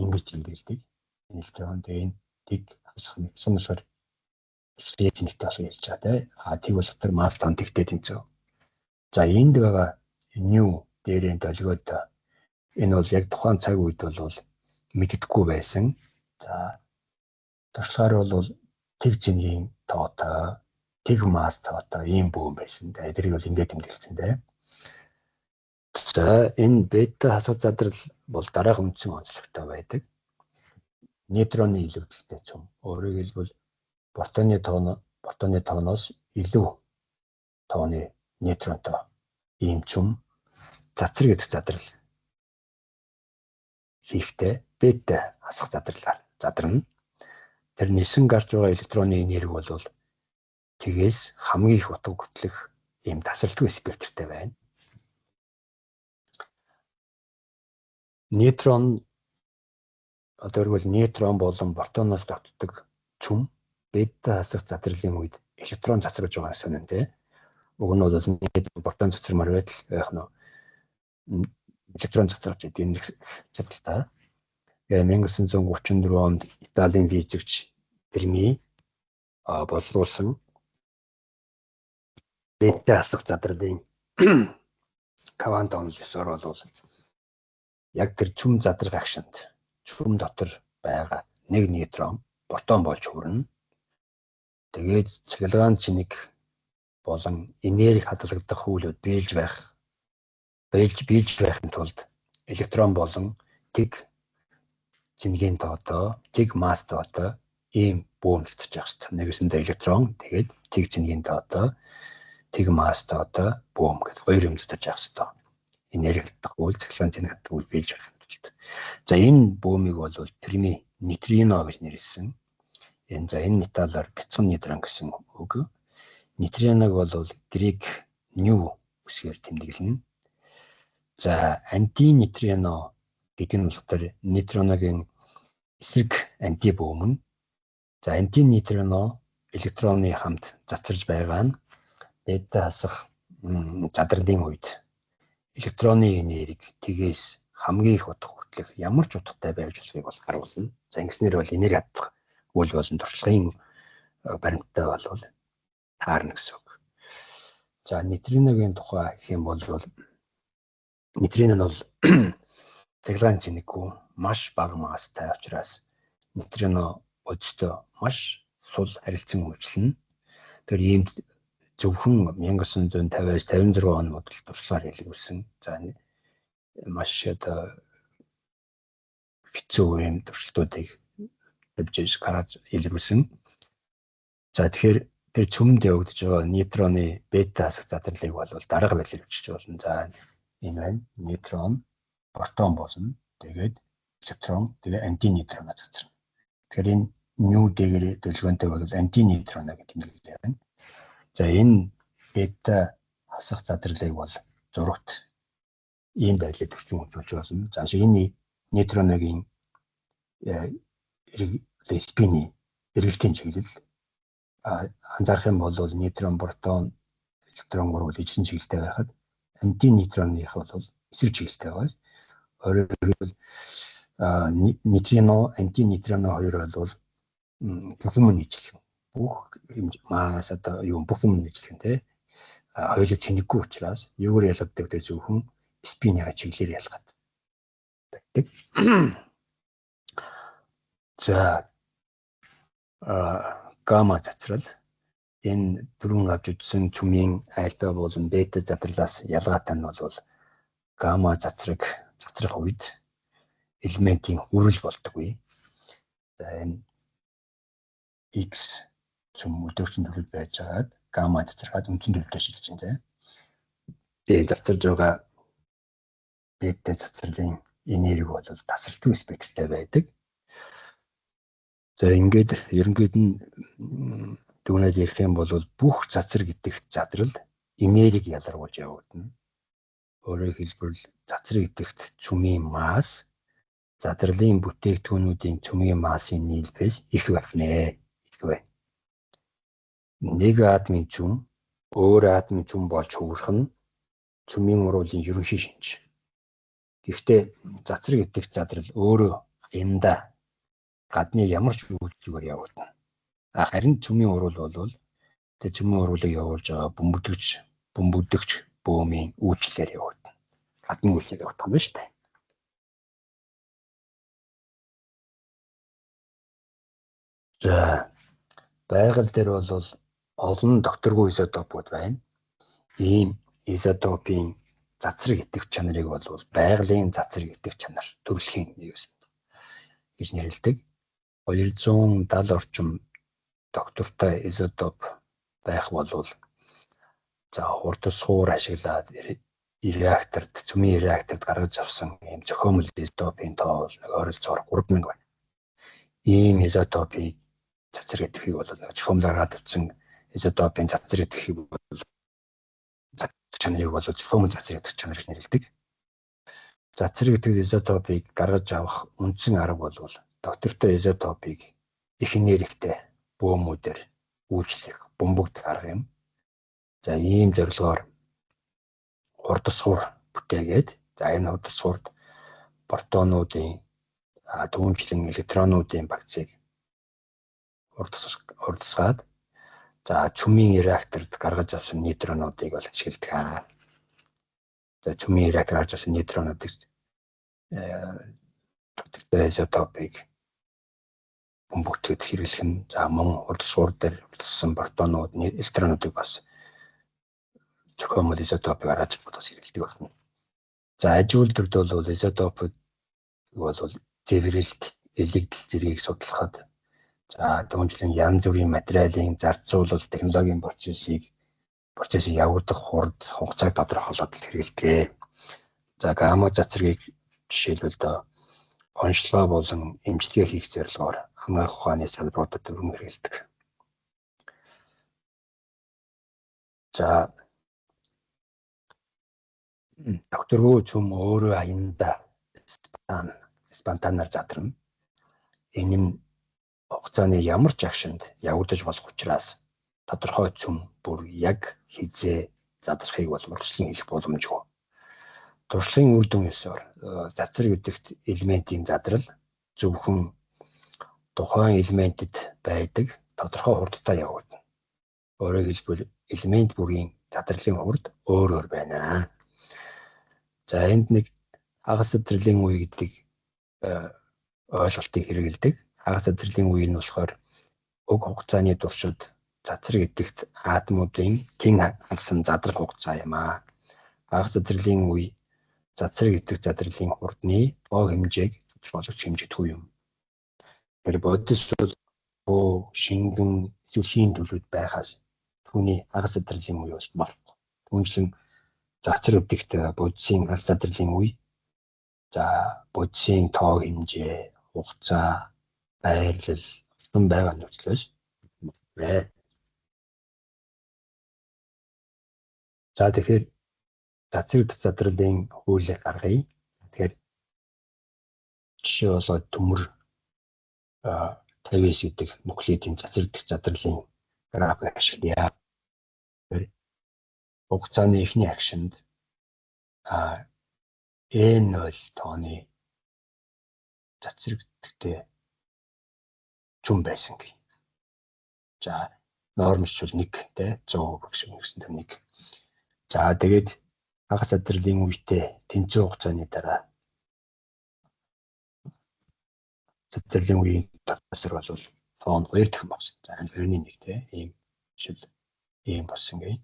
ингэж имбэлдэг. Электрон дэг хасах нэгсэн болохоор спец нэгтэй болох ярьж байгаа те. Тэг бол тэр масс тон тэгтэй тэмцэв. За энд байгаа нью дээрээ долгиод энэ бол яг тухайн цаг үед бол мэддэггүй байсан. За туршлагаар бол тэг зингийн тоотой, тэг масс тоотой ийм буум байсан. Эдрийг бол ингэж тэмдэглэсэн те. За энэ бета хасах задрал бол дараагийн үндсэн онцлогтой байдаг. Нейтроны илүүдэлтэй цөм. Өөрөөр хэлбэл протоны тооноос илүү тооны нейтронтой ийм цөм цацраг идэх задрал хийхдээ бета хасах задралаар задрна. Тэр нисэн гарч байгаа электроны энерги бол тэгээс хамгийн их утга хүртэлх ийм тасралтгүй спектртэй байна. Нейтрон одоо үргэлж нейтрон болон протоноос тогтдог чүм бета хасах задралын үед электрон цацрагж байгаа сонин тий. Уг нь бол нейтрон протон цацрамар байтал байх нь электрон цацрагж гэдэг нэг чадaltaа. 1934 онд Италийн физикч Ферми боловсруулсан бета хасах задралын квант онолсоор бол яг тэр чүм задрах агшинд чүм дотор байгаа нэг нейтрон протон болж хүрнэ. Тэгээд цахилгаан цэник болон энерги хадгалагдах хуулиуд биелж байхын тулд электрон болон тэг цэнгийн тоотоо, тэг масс тоотоо ийм бөөм цэцэж явах хэрэгтэй. Нэгэсэндээ электрон тэгээд тэг цэнгийн тоотоо, тэг масс тоотоо бөөм гэдэг хоёр юм цэцэж явах хэрэгтэй. Энерги хадгалах хууль, цахилгаан цэник хадгалах хууль биелж байхын тулд. За энэ бөөмийг бол Ферми нейтрино гэж нэрлэсэн. Энэ металлаар бяцхан нейтрон гэсэн үг. Нейтриног бол грек нью үсгээр тэмдэглэнэ. За антинейтрино гэдэг нь болохоор нейтроногийн эсрэг антибөөм нь. За антинейтрино электроны хамт цацарж байгаа нь бета хасах задралын үед электроны энерги тгээс хамгийн их утга хүртэлх ямар ч утгатай байж болохыг бол харуулна. За ингэснээр бол энерги хадгалах хууль болон туршлагын баримттай бол таарна гэсэн үг. За нейтриногийн тухай гэх юм бол нейтрино нь бол цахилгаан цэнэггүй маш бага масстай учраас нейтрино өдөртөө маш сул харилцан үйлчлэнэ. Тэр ийм зөвхөн 1950-аас 56 оны модал туршлагаар хэлэгдсэн. За маш одоо хэцүү юм туршилтуудыг тавьж гаргаж илрүүлсэн. За тэгэхээр тэр цөмд явагдаж байгаа нейтроны бета хасах задралыг бол дарга байдлаар бичиж болно. За энэ байна. Нейтрон, протон болно. Тэгээд электрон, тэгээд антинейтроно цацрна. Тэгэхээр энэ нью дэгээр төлөвлөгөөнтэй бол антинейтроно гэдэг тэмдэглэлтэй байна. За энэ бета хасах задралыг бол зурагт ийм байдлаар төрчин үзүүлж болно. За энэ нейтроногийн спины эргэлтийн чиглэл анзаарах юм бол нейтрон, протон, электрон гурвал ижлэн чиглэлтэй байхад антинейтроных бол эсрэг чиглэлтэй байна. Өөрөөр хэлбэл нейтрино, антинейтроно хоёр бол бүхэн нийтлэх. Бүх масс одоо юу бүхэн нийтлэх те. Хоёулаа цэнэггүй учраас юугаар ялгаддаг те зөвхөн спинийн чиглэлээр ялгаад байдаг. За гамма цацрал энэ дөрвөн авч үзсэн чүмийн альфа болон бета задралаас ялгаатай нь бол гамма цацрах үед элементийн хүрэл болдоггүй. Энэ X чүм өдөржин төлөв байж байгаад гамма цацрахад үндсэн төлөвтэй шилжиж байна. Тэгээд цацарж байгаа бета цацралын энерги бол тасралтгүй спектртэй байдаг. За ингээд ерөнхийд нь түүнээс ярих юм бол бүх цацар гэдэгт задрал энерги ялгарулж явагдана. Өөрөөр хэлбэл цацар гэдэгт чүмийн масс задралын бүтээгдэхүүнүүдийн чүмийн массын нийлбэрээс их байх нэ. Нэг атомын чүм өөр атомын чүм болж хүрэх нь чүмийн уруулын ерөнхий шинж. Гэхдээ цацар гэдэг задрал өөрөө янда гадны ямар ч үйлдэлээр явагдана. Харин чүмийн урул бол тэр чүмийн уруулыг явуулж байгаа бөмбөгдөгч бөөмийн үйлчлэлээр явагдана. Гадны үйлчлэлээр явагдах юм байна шүү дээ. За байгаль дээр бол олон докторгүй изотопууд байна. Ийм изотопийн цацар гэдэг чанарыг бол байгалийн цацар гэдэг чанар төрөлхийн нэг гэж нэрлэдэг. 270 орчим доктортой изотоп байх бол за хурдсуур ашиглаад реакторт цөмийн реакторт гаргаж авсан ийм зохиомжтой изотопийн тоо бол ойролцоогоор 3000 байна. Ийм изотопийн цацар гэдгийг бол зохиомжоор гаргаж авсан изотопийн цацар гэдгийг бол чанарыг бол зохиомж цацар гэдэг чанар гэж нэрлэдэг. Цацраг гэдэг изотопыг гаргаж авах үндсэн арга бол доктортой изотопыг их энергитэй бөөмүүдээр үйлчлэх, бөмбөгдөх арга юм. За ийм зорилгоор хурдсуур бүтээгээд энэ хурдсуурд протонуудын түүнчлэн электронуудын багцыг хурдсгаад цөмийн реакторт гаргаж авсан нейтронуудыг бол ашигладаг. За цөмийн реактор гаргаж авсан нейтронуудыг доктортой изотопыг бөмбөгтөд хэрэглэх нь мөн хурдсуур дээр хурдсан протонууд, электронуудыг бас зохиомол изотопыг гаргаж авах хэрэглэдэг байна. За аж үйлдвэрт бол изотопыг бол зэврэлт, элэгдэл зэргийг судлахад түүнчлэн янз бүрийн материалын зарцуулал, технологийн процессыг явагдах хугацааг тодорхойлоход хэрэглэдэг. За гамма цацрагийг жишээлбэл онцлог болон эмчилгээ хийх зорилгоор хамгаалах ухааны салбаруудад өргөн хэрэглэдэг. За докторгүй цөм өөрөө аяндаа спонтанаар задрна. Энэ нь хугацааны ямар ч агшинд явагдаж болох учраас тодорхой цөм бүр яг хизээ задрахыг бол урьдчилан хэлэх боломжгүй. Туршлагын үр дүн ёсоор цацраг гэдэгт элементийн задрал зөвхөн тухайн элементэд байдаг тодорхой хурдтай явагдана. Өөрөөр хэлбэл элемент бүрийн задралын хурд өөр байна. За энд нэг хагас задрлын үе гэдэг ойлголтыг хэрэглэдэг. Хагас задрлын үе нь болохоор уг хугацааны туршид цацраг гэдэгт атомуудын тэн хагасан задрах хугацаа юм. Хагас задрлын үе цацраг гэдэг задралын хурдны тоо хэмжээг тодорхойлох хэмжигдэхүй юм. Тэр бодис бол шингэн зүйлхийн төлөвд байхаас түүний хагас задрлын үе бас марахгүй. Түүнчлэн цацраг гэдэгт бодисын хагас задрлын үе, бодисын тоо хэмжээ, хугацаа, байрлал олон байгаа нөхцлөөс бай. Тэгэхээр цацраг задралын хуулийг гаргая. Тэгэхээр жишээ болоод төмөр 50S гэдэг нуклеидийн цацраг задралын график ашиглая. Хугацааны эхний агшинд N0 тооны цацраг гэдэгтэй чүм байсан гэх. Нормчул 1 100% гэсэн 1. Тэгээд хагас задрлын үедээ тэнцвэр хугацааны дараа задрлын үеийн тосор бол тоон 2 дахин багассан. 2.1 ийм болсон гэх.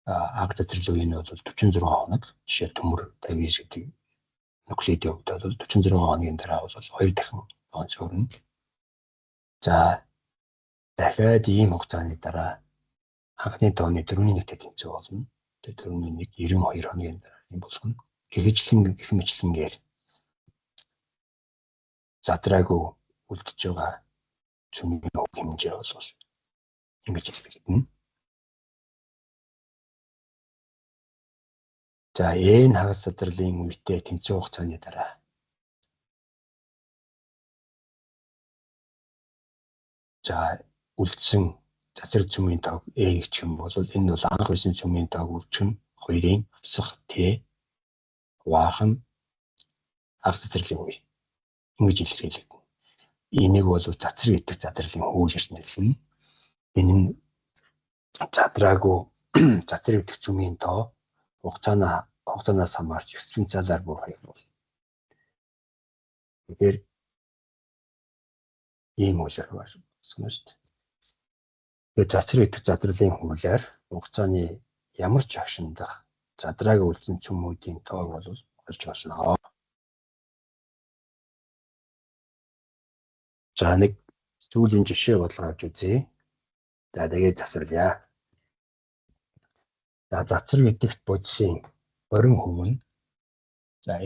Хагас задрлын үе нь бол 46 хоног. Жишээ төмөр 50S гэдэг нуклеидийн хувьд бол 46 хоногийн дараа бол 2 дахин тоон цөөрнө. Дахиад ийм хугацааны дараа анхны тооны 4.1-тэй тэнцвэр болно. Тэгээд 4.1 92 хоногийн дараа юм болсон. Гэх мэтлэнгээр задраагүй үлдэж байгаа цөмийн хэмжээ бол ингэж хэлбэгдэнэ. Энэ хагас задрлын үедээ тэнцвэр хугацааны дараа үлдсэн цацраг цөмийн тоог гэх юм бол энэ бол анх байсан цөмийн тоог үржих нь 2-ын хасах Т хуваах нь хагас задрлын үе. Ингэж илэрхийлэгдэнэ. Энийг бол цацраг гэдэг задралын хууль гэж нэрлэнэ. Энэ нь задраагүй цацраг гэдэг цөмийн тоо хугацаанаас хамаарч экспоненциалаар буурах юм бол. Тэгэхээр ийм хуулиар болсон шүү дээ. Тэгээд цацраг гэдэг задралын хуулиар хугацааны ямар ч агшиндах задраагүй үлдсэн цөмүүдийн тоог бол олж болно. Нэг зүйлийн жишээ болгож үзье. Тэгээд засварлаа. Цацраг гэдэгт бодисын 20% нь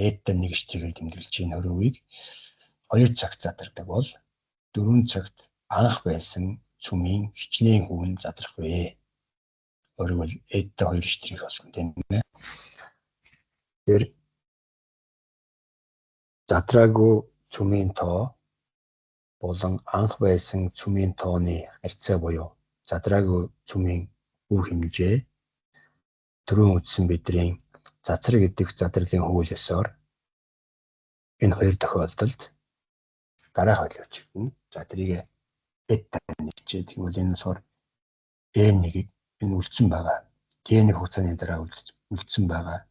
eta 1-ээр тэмдэглэж байгаа 20%-ийг 2 цагт задардаг бол 4 цагт анх байсан цөмийн хичнээн хөв нь задрах вэ. Өөрөөр eta 2 болох юм тийм ээ. Тэр задраагүй цүмийн тоо болон анх байсан цүмийн тооны харьцаа буюу задраагүй цүмийн үр хэмжээ түрүүн үзсэн бидний цацраг гэдэг задралын хөвөл ёсоор энэ хоёр тохиолдолд дараах байлж байна. За тэрийг бета нэгчээд тэгвэл энэ сор N1-ийг энэ үлдсэн байгаа. T1 хугацааны дараа үлдсэн байгаа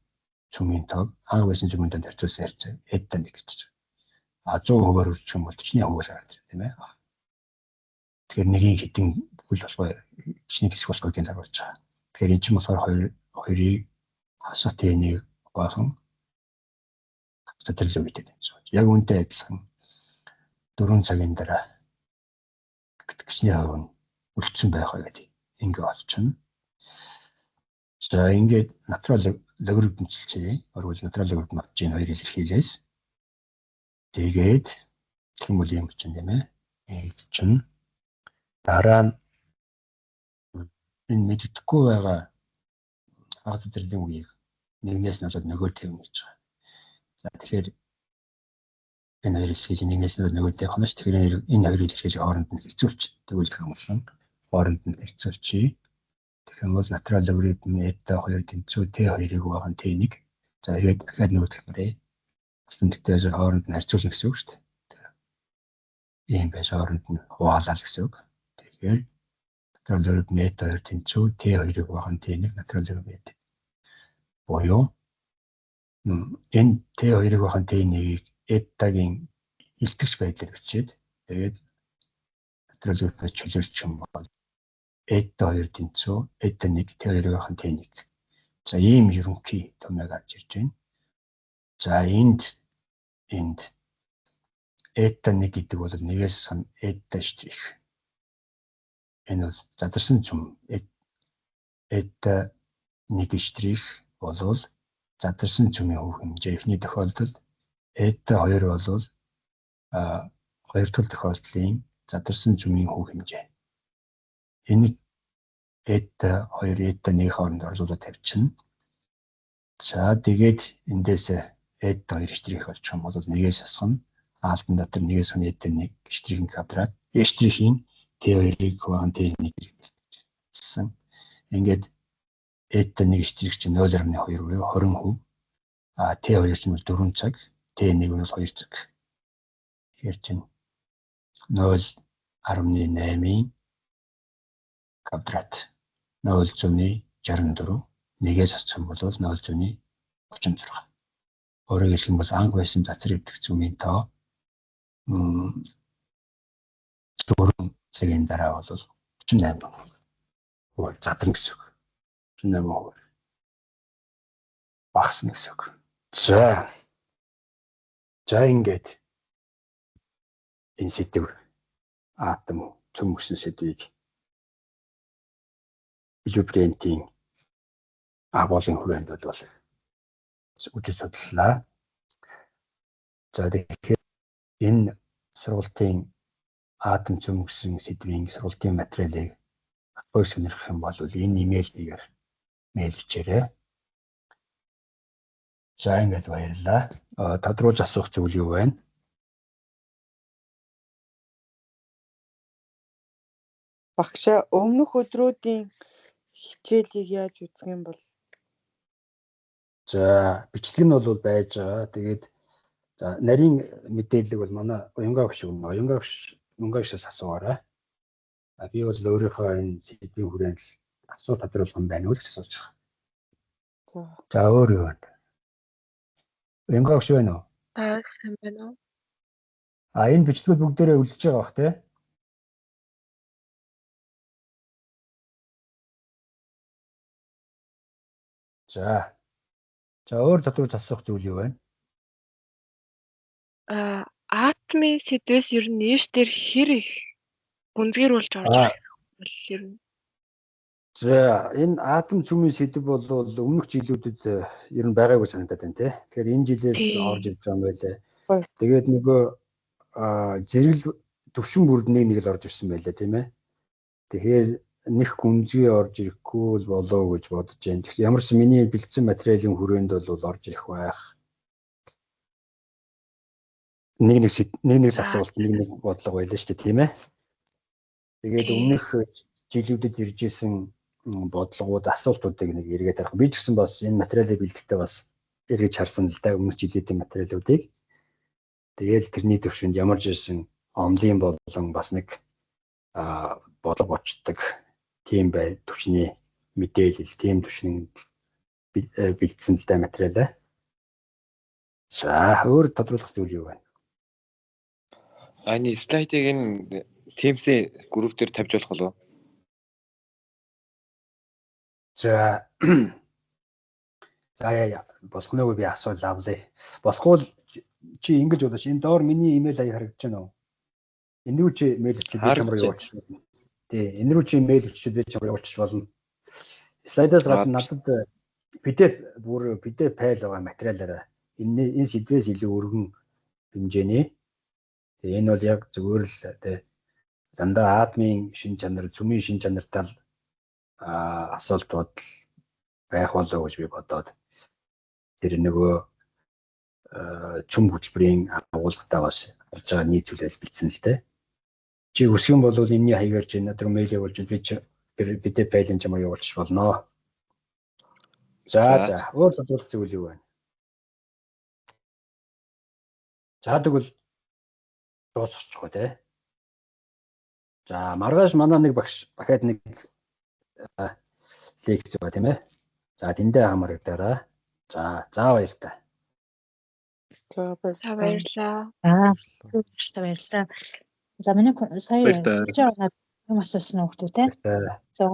цүмийн тоог анх байсан цүмийн тоонд харьцуулсан харьцаа бета нэг гэж. 100% үржих юм бол төчний хөвөл харагдаж байна, тийм ээ. Тэгэхээр нэгийн хитэн бүхэл болохгүй чиний хэсэг болохгүй гэж заруулж байгаа. Тэгэхээр энэ чинь болохоор хоёрыг хасах T1-ийг баахан задрал үүтэй тэнцвэ. Яг үүнтэй адилхан 4 цагийн дараа гिचний хавь үлдсэн байх гэдэг ингээ олчихно. За ингээд натурал логарифмчилчээ. Орвол натурал логарифм авч ийн хоёр илэрхийлээс. Тэгээд тийм үл юм чинь тийм ээ. Энэ чинь дараа нь энэ мэддэхгүй байгаа хагас задралын үеийг нэгнээс нь болоод нөгөө тавина гэж байгаа. За тэгэхээр энэ хоёр илэрхийлэл нэгнээс нь нөгөө тавих нь ш. Тэгэхээр энэ хоёр илэрхийлэл хооронд нь хэцүүлч тэгвэл хамсан хооронд нь хэцүүлчээ. Тэгэхээр натурал логарифм eta 2 тэнцүү t2-ыг байгаа нь t1. За тэгээд дахиад нөгөө тавихмаарэ. Бас тэгтээ хооронд нь харьцуулна гэсэн үг шүү дээ. Ийм байж хооронд нь хуваалаа гэсэн үг. Тэгэхээр натурал логарифм eta 2 тэнцүү t2-ыг байгаа нь t1 натурал логарифм буюу энэ t2-ыг байгаа нь t1-ийг eta-гийн илтгэж байдлаар бичээд тэгээд натурал логарифмыг чөлөөлчих юм бол eta 2 тэнцүү eta 1 t2-ыг байгаа нь t1. За ийм ерөнхий томьёог гарч ирж байна. За энд eta 1 гэдэг бол нэгээс сан eta штрих. Энэ бол задарсан цөм eta 1 штрих болвол задарсан цөмийн хөв хэмжээ. Эхний тохиолдолд eta 2 болвол хоёр дахь тохиолдлын задарсан цөмийн хөв хэмжээ. Энийг eta 2 eta 1 хооронд оруулаад тавьчихна. За тэгээд эндээс eta 2 штрих болчих юм бол нэгээс асгана. Аалтан дотор нэгээс асгана eta 1 штрихын квадрат. Штрихийн t2-ыг хуваан t1-ийг гэсэн. Ингээд eta 1 штрих чинь 0.2 буюу 20 хөв. T2 чинь 4 цаг, t1 бол 2 цаг. Тэгэхээр чинь 0.8-ийн квадрат 0.64 нэгээс асчих юм бол 0.36. Өөрөөр хэлэх юм бол анх байсан цацраг идэх цөмийн тоо 4 цагийн дараа бол 38 хувь задрна гэсэн үг. 38 хувь багасна гэсэн үг. За ингээд энэ сэдв атом цөм өсөн сэдвийг Илюбрентийн агуулгын хүрээнд бол үжил судлаа. За тэгэхээр энэ сургалтын атом цөм өсөн сэдвийн сургалтын материалыг авахыг сонирхох юм бол энэ имэйлээр мэйл бичээрэй. За ингээд баярлалаа. Тодруулж асуух зүйл юу байна? Багшаа өмнөх өдрүүдийн хичээлийг яаж үзэх юм бол? За бичлэг нь бол байж байгаа. Тэгээд за нарийн мэдээлэл бол манай уянгаа багш өгнө. Уянгаа багшаас асуугаарай. Би бол өөрийнхөө энэ сэдвийн хүрээнд асуулт тодруулах юм байна уу гэж асууж байгаа. За өөр юу вэ? Уянгаа багш байна уу? сайн байна уу? Энэ бичлэгүүд бүгдээрээ үлдэж байгаа бах тий? За өөр тодруулж асуух зүйл юу байна? Атомын сэдвээс ер нь нээш дээр хэр их гүнзгийрүүлж орж байгаа бол ер нь. За энэ атом цөмийн сэдв бол өмнөх жилүүдэд ер нь байгаагүй санагдаад байна тий. Тэгэхээр энэ жилээс орж ирж байгаа юм байлаа. Тэгээд нөгөө зэрэгэл төвшин бүрд нэг л орж ирсэн байлаа тийм ээ. Тэгэхээр нэг гүнзгий орж ирэхгүй болоо гэж бодож байна. Тэгэхээр ямар ч миний бэлдсэн материалын хүрээнд бол орж ирэх байх. нэг асуулт нэг бодлого байлаа шүү дээ тийм ээ. Тэгээд өмнөх жилүүдэд ирж исэн бодлогууд асуултуудыг нэг эргээд харах. Би ч гэсэн бас энэ материалыг бэлтгэхдээ бас эргэж харсан л да өмнөх жилийн материалуудыг. Тэгээд тэрний төвшөнд ямар ч ирсэн онлайн болон бас нэг бодлого очдог тийм бай төвчний мэдээлэл тийм төвшин бэлдсэн л да материалаа. За өөр тодруулах зүйл юу вэ? Ани слайдыг энэ Teams-ийн групп дээр тавьж болох болов уу? За яа босгоногүй би асуул авлаа. Босгүй чи ингэж бодож энэ доор миний имэйл аяг харагдаж байна уу? Энэ рүү чи мэйл өчиж би чамруу явуулчих. Тий, энэ рүү чи мэйл өчиж би чамруу явуулчих болно. Слайдаас гадна надад PDF файл байгаа материалаараа энэ сэдвээс илүү өргөн хэмжээний. Тэгээ энэ бол яг зөвхөн л тий дандаа админ шин чанар, цөмийн шин чанартай асуулт бодол байх болов уу гэж би бодоод тэр нөгөө чүм хөтөлбөрийн агуулгатайгаас гарч байгаа нийцүүлэл бичсэн л дээ. Чи хүсэх юм бол энэний хаягаар чи надад мэйл явуулж би PDF файлын чамаа явуулчих болно. За өөр тодруулах зүйл юу вэ? За тэгвэл дуусчих гоо те. За маргааш манай нэг багш дахиад нэг лекц байгаа тийм ээ. За тэндээ хамаарагдаарай. За баяртай. За баярлалаа. Баярлалаа. За миний сая юм асуусан хүмүүс те. За.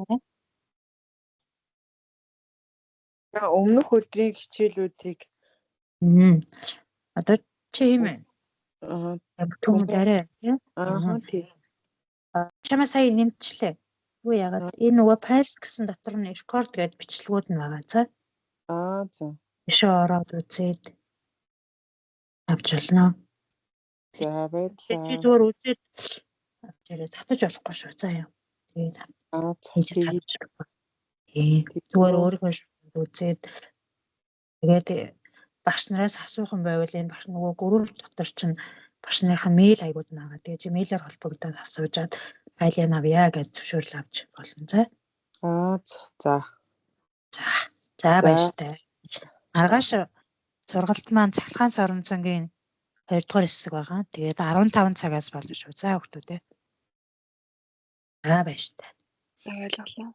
Өмнөх өдрийн хичээлүүдийг Одоо чи юм том дараа тийм. тий. Чамаа сая нэмчлээ. Юу яагаад энэ нөгөө файл гэсэн дотор нь рекорд гэдэг бичлэгүүд нь байгаа за. За. Ишээ ороод үзээд авч болно. За баярлалаа. Би зүгээр үзээд авчираа татаж болохгүй шүү. За яа. Тэгээд зүгээр өөрийнхөө үзээд тэгээд багш нараас асуух юм байвал энэ багш нөгөө групп дотор чинь багш нарын мэйл аягууд байгаа. Тэгээд чи мэйлээр холбогдоод асуужаад файлыг авъя гэж зөвшөөрөл авч болно за. За баяртай. Маргааш сургалт маань Цагтхан Соронцонгийн 2 дугаар хэсэг байгаа. Тэгээд 15 цагаас болно шүү. За хүүхдүүд ээ. За баяртай. За баярлалаа.